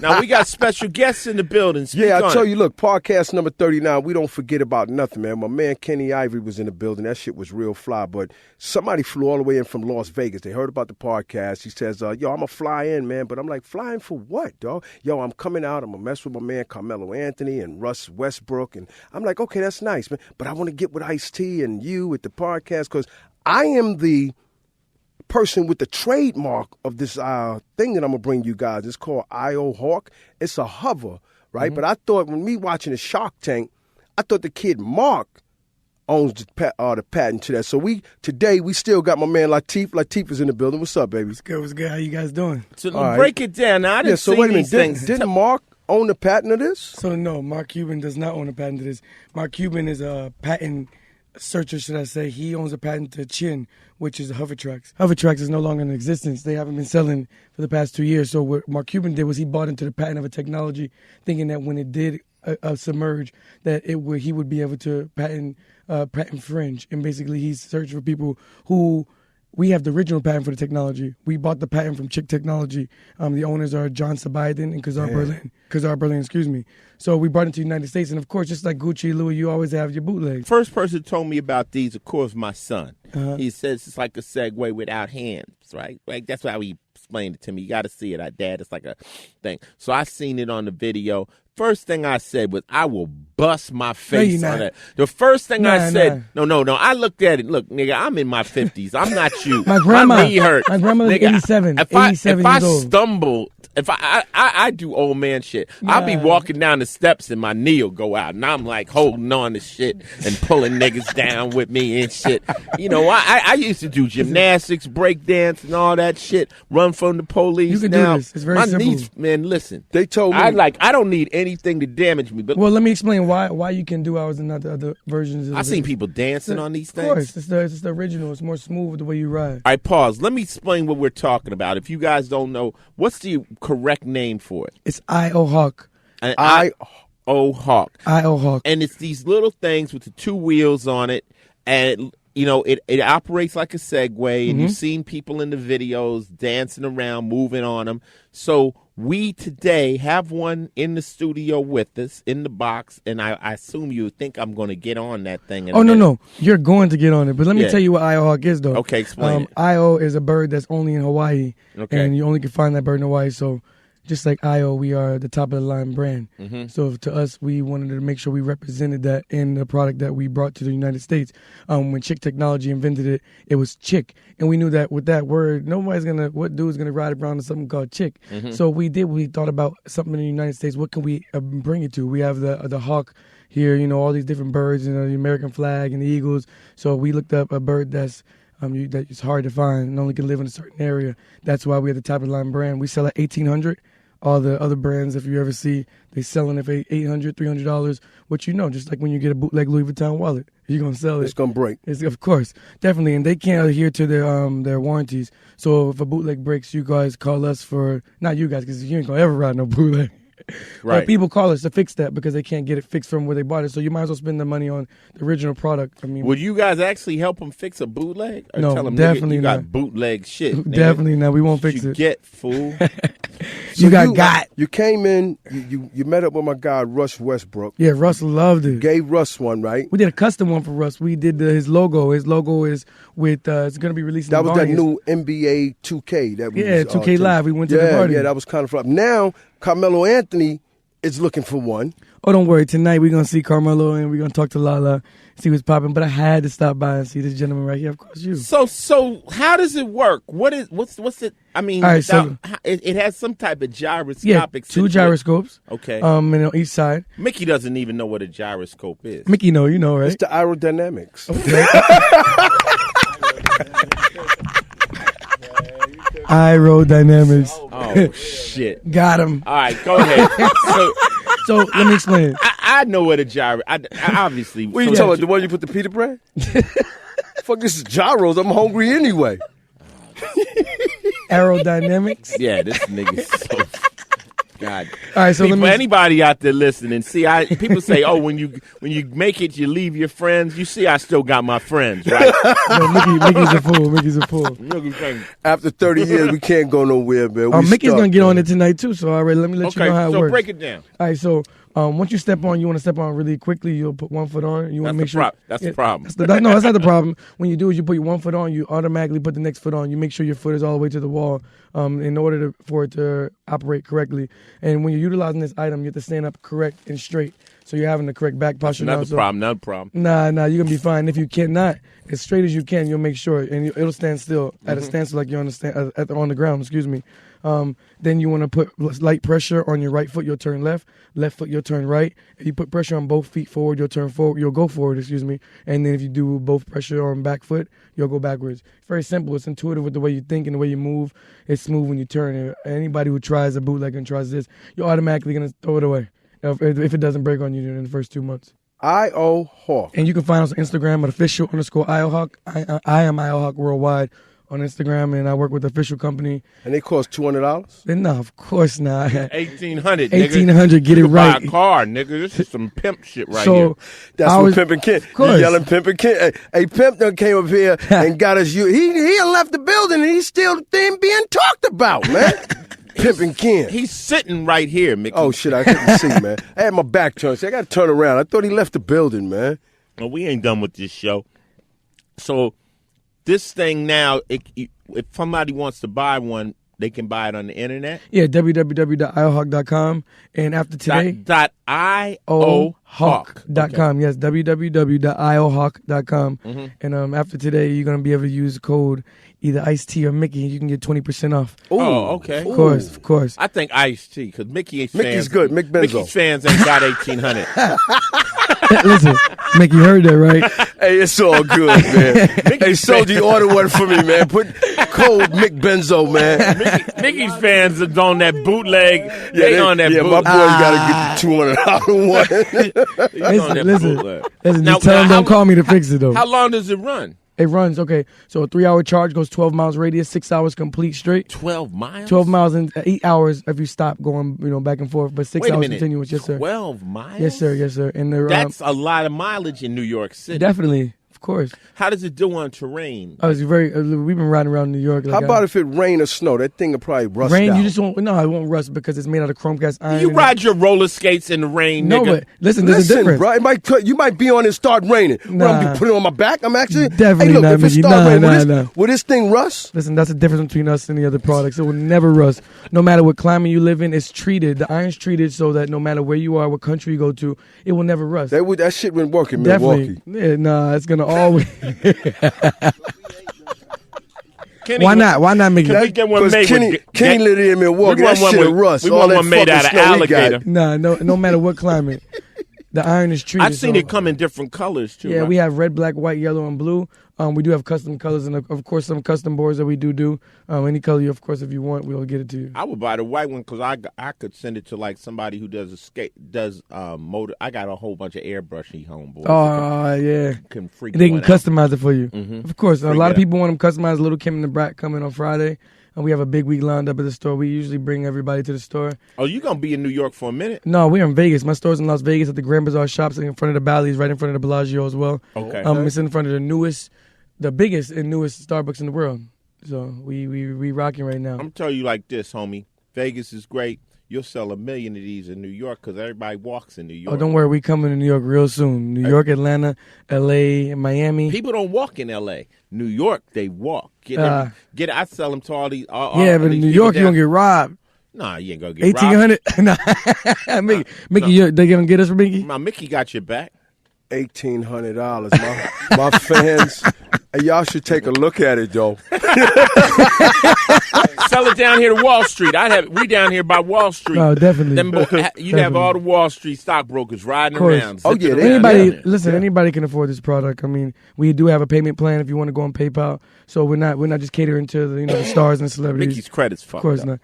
Now, we got special guests in the building. I tell you, look, podcast number 39, we don't forget about nothing, man. My man Kenny Ivory was in the building. That shit was real fly. But somebody flew all the way in from Las Vegas. They heard about the podcast. He says, yo, I'm going to fly in, man. But I'm like, fly in for what, dog? Yo, I'm coming out. I'm going to mess with my man Carmelo Anthony and Russ Westbrook. And I'm like, okay, that's nice, man. But I want to get with Ice-T and you with the podcast because I am the person with the trademark of this thing that I'm going to bring you guys. It's called I.O. Hawk. It's a hover, right? Mm-hmm. But I thought when me watching the Shark Tank, I thought the kid Mark owns the patent to that. So today we still got my man Latif. Latif is in the building. What's up, baby? What's good? How you guys doing? So break it down. Now, I didn't see these things. Didn't Mark own the patent of this? So no, Mark Cuban does not own a patent to this. Mark Cuban is a patent searcher, should I say. He owns a patent to Chin, which is Hovertrax. Hovertrax is no longer in existence. They haven't been selling for the past 2 years. So what Mark Cuban did was he bought into the patent of a technology, thinking that when it did submerge, that he would be able to patent infringe. And basically he's searching for people who. We have the original patent for the technology. We bought the patent from Chick Technology. The owners are John Sabiden and Kazar Berlin. Excuse me. So we brought it to the United States. And, of course, just like Gucci, Louis, you always have your bootleg. First person told me about these, of course, my son. He says it's like a Segway without hands, right? Like, that's how he explained it to me. You got to see it. Dad, it's like a thing. So I seen it on the video. First thing I said was, I will bust my face on it. The first thing I said, no. I looked at it. Look, nigga, I'm in my 50s. I'm not you. My grandma, my knee hurt. My grandma's nigga, 87. If I stumble, if I do old man shit, I'll be walking down the steps and my knee will go out, and I'm like holding on to shit and pulling niggas down with me and shit. I used to do gymnastics, break dance, and all that shit. Run from the police. You can do this. It's very simple. Knees, man, listen. They told me I don't need anything to damage me. But well, let me explain why you can do ours and not the other versions. I've seen people dancing on these things. Of course, it's the original. It's more smooth the way you ride. All right, pause. Let me explain what we're talking about. If you guys don't know, what's the correct name for it? It's I.O. Hawk. I.O. Hawk. I.O. Hawk. And it's these little things with the 2 wheels on it, and it operates like a Segway, and you've seen people in the videos dancing around, moving on them. So we today have one in the studio with us in the box, and I assume you think I'm going to get on that thing. No, you're going to get on it. But let me tell you what Io Hawk is, though. Okay, explain it. Io is a bird that's only in Hawaii, and you only can find that bird in Hawaii. So just like Io, we are the top of the line brand. So to us, we wanted to make sure we represented that in the product that we brought to the United States. When Chick Technology invented it, it was Chick. And we knew that with that word, what dude's gonna ride around to something called Chick. So we thought about something in the United States. What can we bring it to? We have the hawk here, all these different birds, the American flag and the eagles. So we looked up a bird that it's hard to find and only can live in a certain area. That's why we have the top of the line brand. We sell at $1,800. All the other brands, if you ever see, they selling it for $800, $300, which just like when you get a bootleg Louis Vuitton wallet, you're going to sell it. It's going to break. Of course, definitely, and they can't adhere to their warranties. So if a bootleg breaks, you guys call us not you guys, because you ain't going to ever ride no bootleg. Right. But people call us to fix that because they can't get it fixed from where they bought it. So you might as well spend the money on the original product. Would you guys actually help them fix a bootleg? Or No, tell them, definitely you not. got bootleg shit. Nigga. Definitely not. We won't fix you it. Get fool. You got. You came in. You met up with my guy Russ Westbrook. Yeah, Russ loved it. Gave Russ one, right? We did a custom one for Russ. We did his logo. His logo is with. It's gonna be released. That was that new NBA 2K. That 2K Live. We went to the party. Yeah, that was kind of fun. Now Carmelo Anthony is looking for one. Oh, don't worry. Tonight we're gonna see Carmelo and we're gonna talk to Lala, see what's popping. But I had to stop by and see this gentleman right here. Of course, you. So how does it work? What's it? I mean, all right, so it has some type of gyroscopic. Yeah, 2 gyroscopes. Okay. And on each side. Mickey doesn't even know what a gyroscope is. Mickey, you know, right? It's the aerodynamics. Okay. Aerodynamics. Oh shit! Got him. All right, go ahead. So let me explain. I know what a gyro. I obviously. What are you talking about? The one you put the pita bread? Fuck, this is gyros. I'm hungry anyway. Aerodynamics. Yeah, this nigga's so. God. All right, so anybody out there listening, see, people say, oh, when you make it, you leave your friends. You see, I still got my friends, right? No, Mickey's a fool. Mickey's a fool. After 30 years, we can't go nowhere, man. Mickey's gonna get on it tonight too. So let me let you know how it works. So break it down. All right, so once you step on, you want to step on really quickly. You'll put one foot on. You want to make sure. That's the problem. No, that's not the problem. When you do is you put your one foot on, you automatically put the next foot on. You make sure your foot is all the way to the wall in order for it to operate correctly. And when you're utilizing this item, you have to stand up correct and straight. So you're having the correct back posture. Not the problem. Nah, you're going to be fine. If you cannot, as straight as you can, you'll make sure. And it'll stand still at a standstill like you're on the ground, excuse me. Then you want to put light pressure on your right foot, you'll turn left foot, you'll turn right. If you put pressure on both feet forward, you'll go forward, excuse me. And then if you do both pressure on back foot, you'll go backwards. It's very simple. It's intuitive with the way you think and the way you move. It's smooth when you turn. Anybody who tries a bootleg and tries this, you're automatically going to throw it away if it doesn't break on you in the first 2 months. Io Hawk. And you can find us on Instagram at official_Io Hawk. I am Io Hawk worldwide on Instagram, and I work with the official company. And they cost $200? No, of course not. $1,800. $1,800. Get it right. Buy a car, nigga. This is some pimp shit right here. That's what Pimpin Kid. You yelling Pimpin Kid. Hey, Pimp done came up here and got us. He left the building, and he's still being talked about, man. Pimpin Ken. He's sitting right here, Mickey. Oh, shit, I couldn't see, man. I had my back turned, so I got to turn around. I thought he left the building, man. Well, we ain't done with this show. So this thing now, if somebody wants to buy one, they can buy it on the internet? Yeah, www.iohawk.com. And after today... .iohawk.com. Okay. Yes, www.iohawk.com. And after today, you're going to be able to use the code either Ice-T or Mickey. You can get 20% off. Ooh. Oh, okay. Of course. I think Ice-T, because Mickey's good. Mick Benzo. Mickey's fans ain't got 1,800. Listen, Mickey, you heard that, right? Hey, it's all good, man. Hey, Soldier, order one for me, man. Put code Mick Benzo, man. Mickey's fans are on that bootleg. They on that bootleg. My boys got to get the $200 one. Listen, just tell them don't call me to fix it, though. How long does it run? It runs, okay. So a 3-hour charge goes 12 miles radius, 6 hours complete straight. 12 miles? 12 miles in 8 hours if you stop going, back and forth. But 6 hours continuous, yes, sir. 12 miles? Yes, sir. And that's a lot of mileage in New York City. Definitely. Of course. How does it do on terrain? Oh, it's very. We've been riding around New York. Like How about if it rain or snow? That thing will probably rust rain? out. You just won't. No, it won't rust because it's made out of chrome cast iron. You ride your roller skates in the rain, No, nigga. but listen, there's a difference. bro. You might be on and start raining. Nah. What, I'm gonna put it on my back? I'm actually Definitely Hey, look, not, if it Mickey. start Nah, raining, nah. will this thing rust? Listen, that's the difference between us and the other products. It will never rust. No matter what climate you live in, it's treated. The iron's treated so that no matter where you are, what country you go to, it will never rust. That shit wouldn't work in Definitely. Milwaukee. Yeah, nah, it's gonna always. Kenny, Why not? Why not, Mickey? Can we get one Because made Kenny lived in Milwaukee. We That want one shit with- will rust. we All want that one made fucking out of snow we got. alligator. Nah, no matter what climate, the iron is treated. I've seen so- it come in different colors too. Yeah, right? we have red, black, white, yellow, and blue. We do have custom colors and of course some custom boards that we do. Any color, of course, if you want, we'll get it to you. I would buy the white one because I could send it to like somebody who does motor. I got a whole bunch of airbrushy homeboys. Oh yeah, Can freak they can one out. customize it for you. Mhm. Of course, a Freak lot of it people want them customized. Little Kim and the Brat coming on Friday, and we have a big week lined up at the store. We usually bring everybody to the store. Oh, you gonna be in New York for a minute? No, we're in Vegas. My store's in Las Vegas at the Grand Bazaar shops in front of the Bally's, right in front of the Bellagio as well. Okay. It's in front of the biggest and newest Starbucks in the world. So we rocking right now. I'm telling you like this, homie. Vegas is great. You'll sell 1 million of these in New York because everybody walks in New York. Oh, don't worry, we coming to New York real soon. New York, Atlanta, L.A., and Miami. People don't walk in L.A. New York, they walk. I sell them to all these. Yeah, but in New York, you're going to get robbed. Nah, you ain't going to get robbed. 1,800? Nah. Mickey, they going to get us for Mickey? My Mickey got your back. $1,800. My fans, and y'all should take a look at it though. Sell it down here to Wall Street. We down here by Wall Street. No, definitely. You'd have all the Wall Street stockbrokers riding course. around. Oh, yeah, zipping around Anybody, down there. listen, anybody can afford this product. I mean, we do have a payment plan if you want to go on PayPal. So we're not just catering to the stars and celebrities. Mickey's credit's fucked Of course up. not.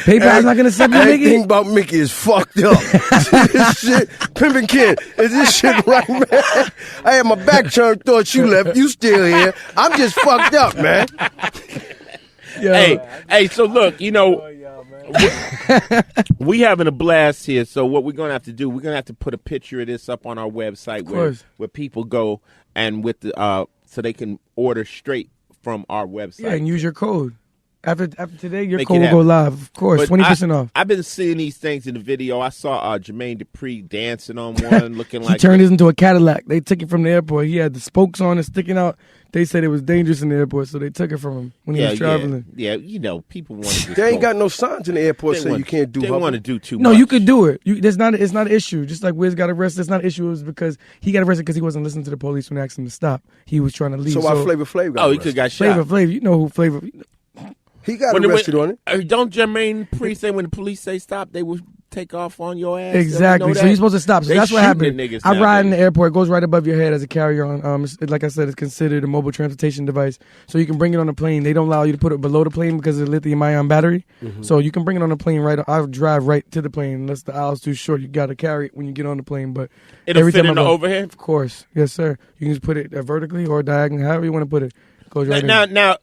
PayPal's not going to accept you, Mickey? Everything about Mickey is fucked up. This shit, Pimpin' Kid, is this shit right, man? I had my back turned, thought you left. You still here. I'm just fucked up, man. Yo. Hey, so look, we having a blast here. So what we're gonna have to do, we're gonna have to put a picture of this up on our website where people go and with the so they can order straight from our website. Yeah, and use your code. After today, your Make code it will go happen. live. Of course, 20% off. I've been seeing these things in the video. I saw Jermaine Dupri dancing on one, looking He like turned this into a Cadillac. They took it from the airport. He had the spokes on it sticking out. They said it was dangerous in the airport, so they took it from him when he was traveling. Yeah, people want to. They ain't got no signs in the airport saying you can't do They hover. want to do too much. No, you could do it. It's not an issue. Just like Wiz got arrested, it's not an issue. It was because he got arrested because he wasn't listening to the police when they asked him to stop. He was trying to leave. So why Flavor Flav got Oh, he arrested? could got shot. Flavor, you know who Flavor. He got arrested on it. Don't Jermaine Dupri say when the police say stop, they will take off on your ass? Exactly. You know So that? you're supposed to stop. So They that's what shooting happened. at niggas I ride in the nowadays. airport. It goes right above your head as a carry-on. Like I said, it's considered a mobile transportation device. So you can bring it on the plane. They don't allow you to put it below the plane because of the lithium-ion battery. Mm-hmm. So you can bring it on the plane right. I'll drive right to the plane unless the aisle's too short. You got to carry it when you get on the plane. But It'll every fit time in I the go- overhead? Of course. Yes, sir. You can just put it vertically or diagonally, however you want to put it. Goes right in. Now,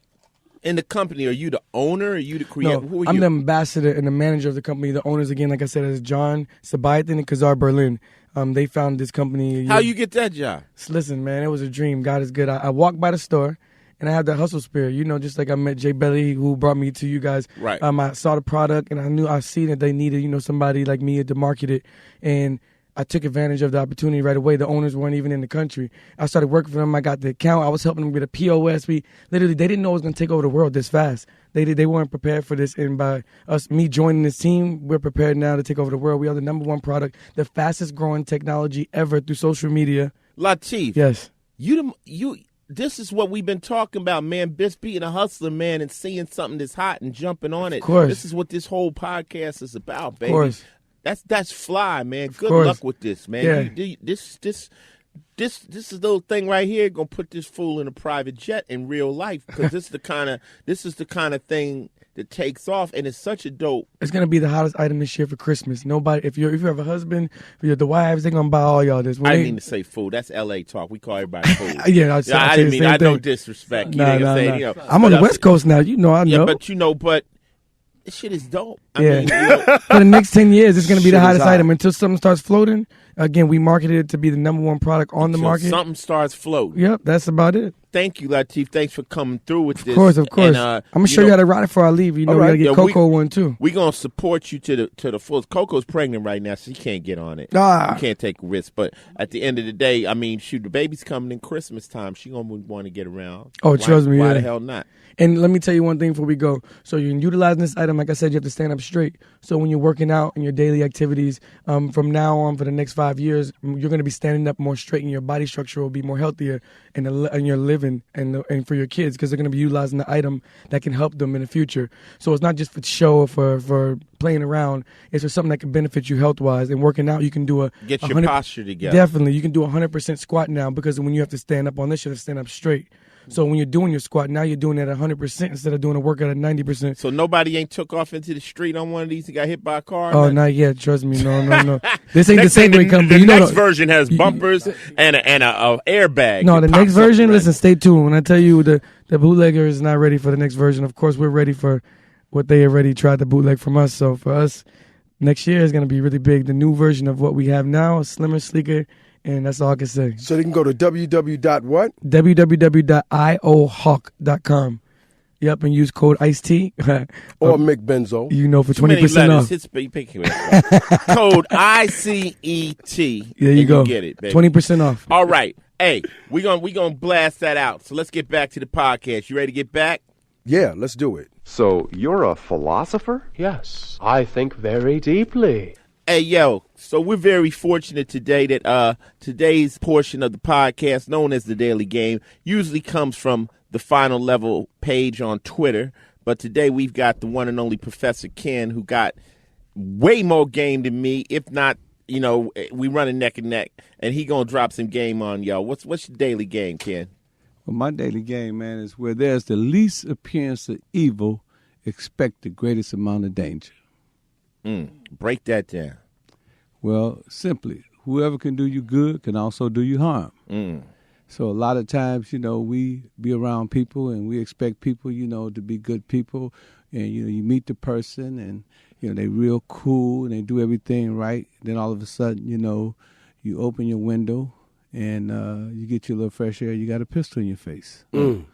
in the company, are you the owner? Or are you the creator? No, Who are I'm you? the ambassador and the manager of the company. The owners, again, like I said, is John Sabayathan and Kazar Berlin. They found this company. How you get that job? Listen, man, it was a dream. God is good. I walked by the store, and I had that hustle spirit. Just like I met Jay Belly, who brought me to you guys. Right. I saw the product, and I see that they needed, somebody like me to market it. And I took advantage of the opportunity right away. The owners weren't even in the country. I started working for them. I got the account. I was helping them get a POS. They didn't know it was going to take over the world this fast. They weren't prepared for this. And by me joining this team, we're prepared now to take over the world. We are the #1 product, the fastest growing technology ever through social media. Latif. Yes. This is what we've been talking about, man. Just being a hustler, man, and seeing something that's hot and jumping on it. Of course. This is what this whole podcast is about, baby. Of course. That's fly, man. Good course. luck with this, man. Yeah. This is little thing right here gonna put this fool in a private jet in real life because this is the kind of thing that takes off, and it's such a dope. It's gonna be the hottest item this year for Christmas. Nobody, if you have a husband, if you're the wives, they're gonna buy all y'all this. I didn't mean to say fool. That's L.A. talk. We call everybody fool. Yeah, I didn't mean. I don't don't disrespect. Nah, you know what I'm saying? nah. I'm on the West Coast now. I know. Yeah, but this shit is dope. I Yeah. mean, For the next 10 years, it's going to be the Shit is hottest hot. item until something starts floating. Again, we marketed it to be the #1 product on the market. Something starts floating. Yep, that's about it. Thank you, Latif. Thanks for coming through with this. Of course. I'm gonna show you how to ride it before I leave. You know, we gotta get Coco one too. We're gonna support you to the fullest. Coco's pregnant right now, so she can't get on it. You can't take risks. But at the end of the day, I mean, shoot, the baby's coming in Christmas time. She gonna want to get around. Oh, trust me. Why the hell not? And let me tell you one thing before we go. So you're utilizing this item, like I said, you have to stand up straight. So when you're working out in your daily activities, from now on for the next 5 years, you're going to be standing up more straight, and your body structure will be more healthier in your living and for your kids, because they're going to be utilizing the item that can help them in the future. So it's not just for show or for playing around. It's for something that can benefit you health-wise. And working out, you can do get your posture together. Definitely. You can do 100% squat now, because when you have to stand up on this, you have to stand up straight. So when you're doing your squat, now you're doing it at 100% instead of doing a workout at 90%. So nobody ain't took off into the street on one of these and got hit by a car? Oh, not yet. Trust me. No. This ain't the Segway company. The next version has bumpers and a airbag. No, the next version, listen, stay tuned. When I tell you the bootlegger is not ready for the next version, of course, we're ready for what they already tried to bootleg from us. So for us, next year is going to be really big. The new version of what we have now is slimmer, sleeker, and that's all I can say. So they can go to www.what? www.iohawk.com. Yep, and use code ICE-T. Or Mick Benzo. You know, for 20% off. Code ICET. There you go. Get it, baby. 20% off. All right. Hey, we gonna blast that out. So let's get back to the podcast. You ready to get back? Yeah, let's do it. So you're a philosopher? Yes, I think very deeply. Hey, yo, so we're very fortunate today that today's portion of the podcast, known as The Daily Game, usually comes from the Final Level page on Twitter. But today we've got the one and only Professor Ken, who got way more game than me. If not, you know, we running neck and neck. And he going to drop some game on y'all. What's your daily game, Ken? Well, my daily game, man, is where there's the least appearance of evil, expect the greatest amount of danger. Break that down. Well, simply, whoever can do you good can also do you harm. So a lot of times, you know, we be around people and we expect people, you know, to be good people. And, you know, you meet the person and, you know, they real cool and they do everything right. Then all of a sudden, you know, you open your window and you get your little fresh air. You got a pistol in your face. You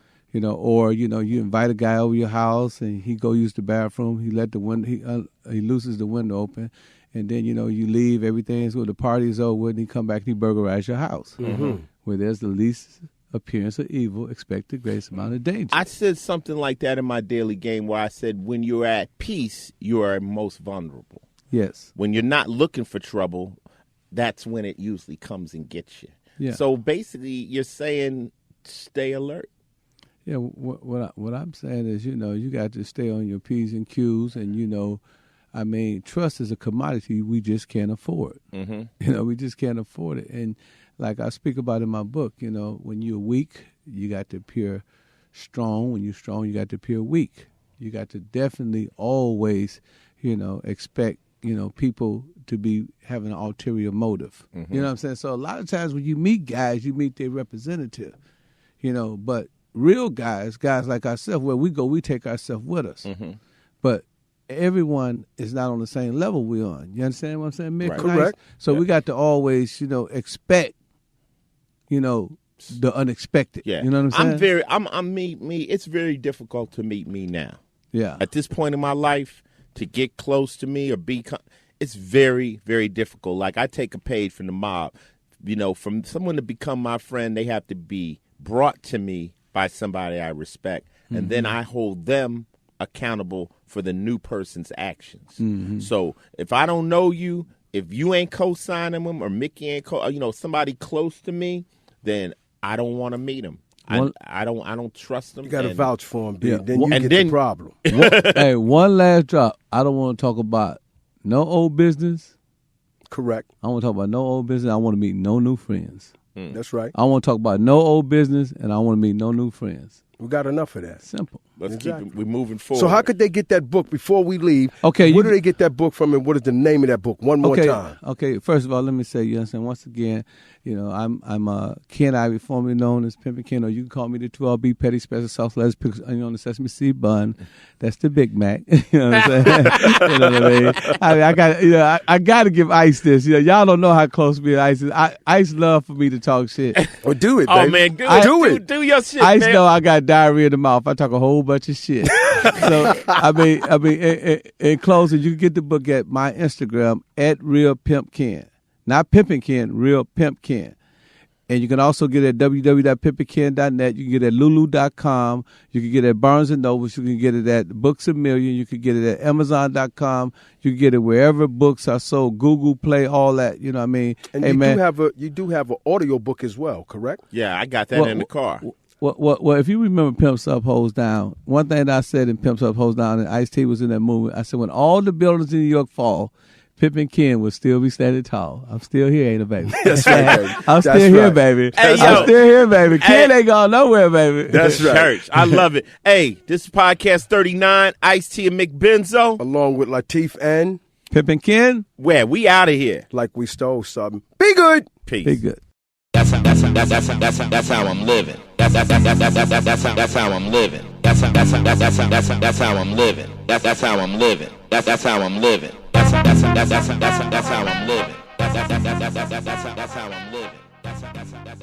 know, or, you know, you invite a guy over your house and he go use the bathroom. He let the window, he looses the window open. And then, you know, you leave, everything's the party's over, and he come back and he burglarize your house. Where there's the least appearance of evil, expect the greatest amount of danger. I said something like that in my daily game where I said, when you're at peace, you are most vulnerable. Yes. When you're not looking for trouble, that's when it usually comes and gets you. Yeah. So basically, you're saying stay alert. Yeah, what I'm saying is, you know, you got to stay on your P's and Q's, and, you know, I mean, trust is a commodity we just can't afford. You know, we just can't afford it. And like I speak about in my book, you know, when you're weak, you got to appear strong. When you're strong, you got to appear weak. You got to definitely always, you know, expect, you know, people to be having an ulterior motive. You know what I'm saying? So a lot of times when you meet guys, you meet their representative, you know, but real guys like ourselves, where we go, we take ourselves with us. But everyone is not on the same level we're on. You understand what I'm saying, Mick? Right. Correct. So we got to always, you know, expect, you know, the unexpected. Yeah. You know what I'm saying? I'm me. It's very difficult to meet me now. Yeah. At this point in my life, to get close to me or it's very, very difficult. Like, I take a page from the mob. You know, from someone to become my friend, they have to be brought to me by somebody I respect. And then I hold them accountable for the new person's actions. So if I don't know you, if you ain't co-signing them or Mickey ain't you know, somebody close to me, then I don't want to meet him. I don't trust them. You got to vouch for him, B. Yeah. Then you get the problem. Hey, one last drop. I don't want to talk about no old business. Correct. I don't want to talk about no old business. I want to meet no new friends. That's right. I want to talk about no old business, and I want to meet no new friends. We got enough of that. Simple. Let's keep it. We're moving forward. So how could they get that book before we leave? Okay, where do they get that book from, and what is the name of that book? One more time. Okay. First of all, let me say, you understand. Once again, I'm Ken Ivey, formerly known as Pimpin' Ken, or you can call me the 12B Petty Special Sauce Lettuce Pickles Onion on the Sesame Seed Bun. That's the Big Mac. You know what I'm saying? You know what I mean? I got to give Ice this. Y'all don't know how close me and Ice is. Ice love for me to talk shit. Well, do it, oh baby. man, do it. Do your shit, Ice man. know I got diarrhea in the mouth. I talk a whole bunch of shit. So I mean, in closing, you can get the book at my Instagram at Real Pimp Ken, not Pimpin' Ken, Real Pimp Ken. And you can also get it at www.pimpinken.net. You can get it at lulu.com. You can get it at Barnes & Noble. You can get it at Books A Million. You can get it at Amazon.com. You can get it wherever books are sold, Google Play, all that. You know what I mean? And you do have an audio book as well, correct? Yeah, I got that in the car. Well, if you remember Pimps Up, Hoes Down, one thing that I said in Pimps Up, Hoes Down, and Ice-T was in that movie, I said, when all the buildings in New York fall, Pimpin' Ken will still be standing tall. I'm still here, ain't I, baby? That's right, baby. I'm still here, baby. Hey, I'm still here, baby. Ken ain't gone nowhere, baby. That's right. Church. I love it. Hey, this is podcast 39, Ice-T and McBenzo. Along with Latif and Pimpin' Ken. Where? We out of here. Like we stole something. Be good. Peace. Be good. That's how I'm living. That's how I'm living. That's how I'm living. That's how I'm living. That's how I'm living. That's how I'm living. That's how I'm living. That's how I'm living. That's how I'm living. That's how I'm living. That's how I'm living. That's how I'm living. That's how I'm living. That's how I'm living. That's how I'm living.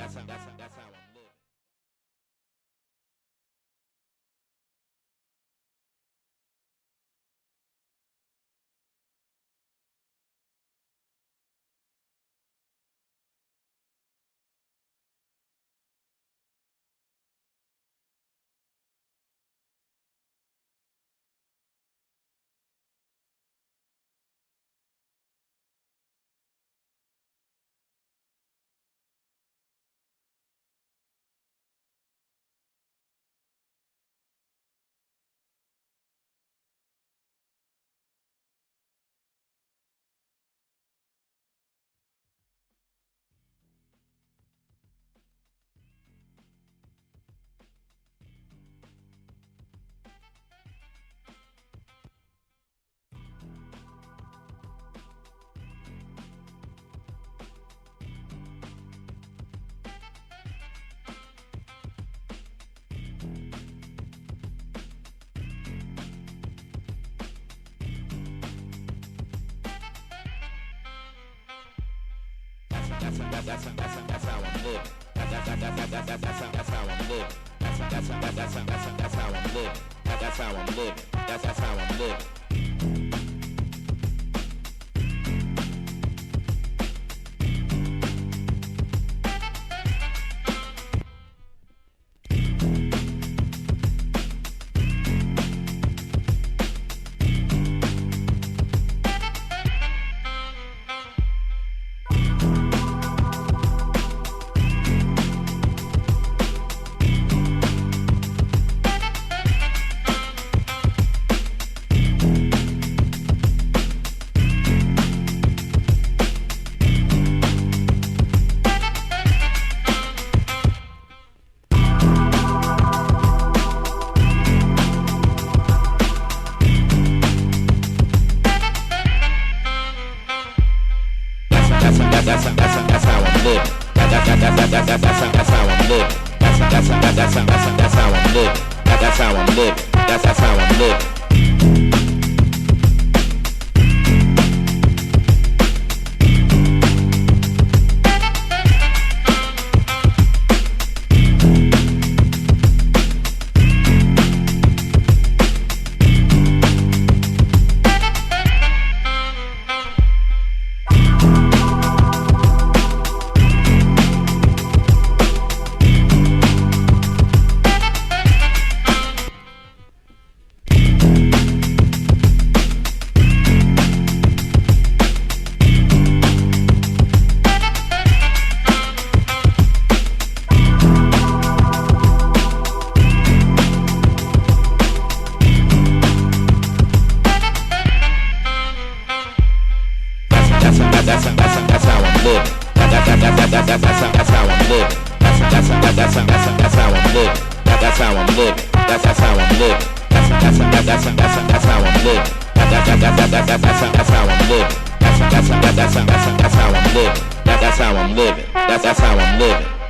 That's how I'm living. That's how I'm living. That's how I'm living. That's how I'm living. That's how I'm living. That's how I'm living. That's how I'm living. That's how I'm living. That's how I'm living. That's how I'm living.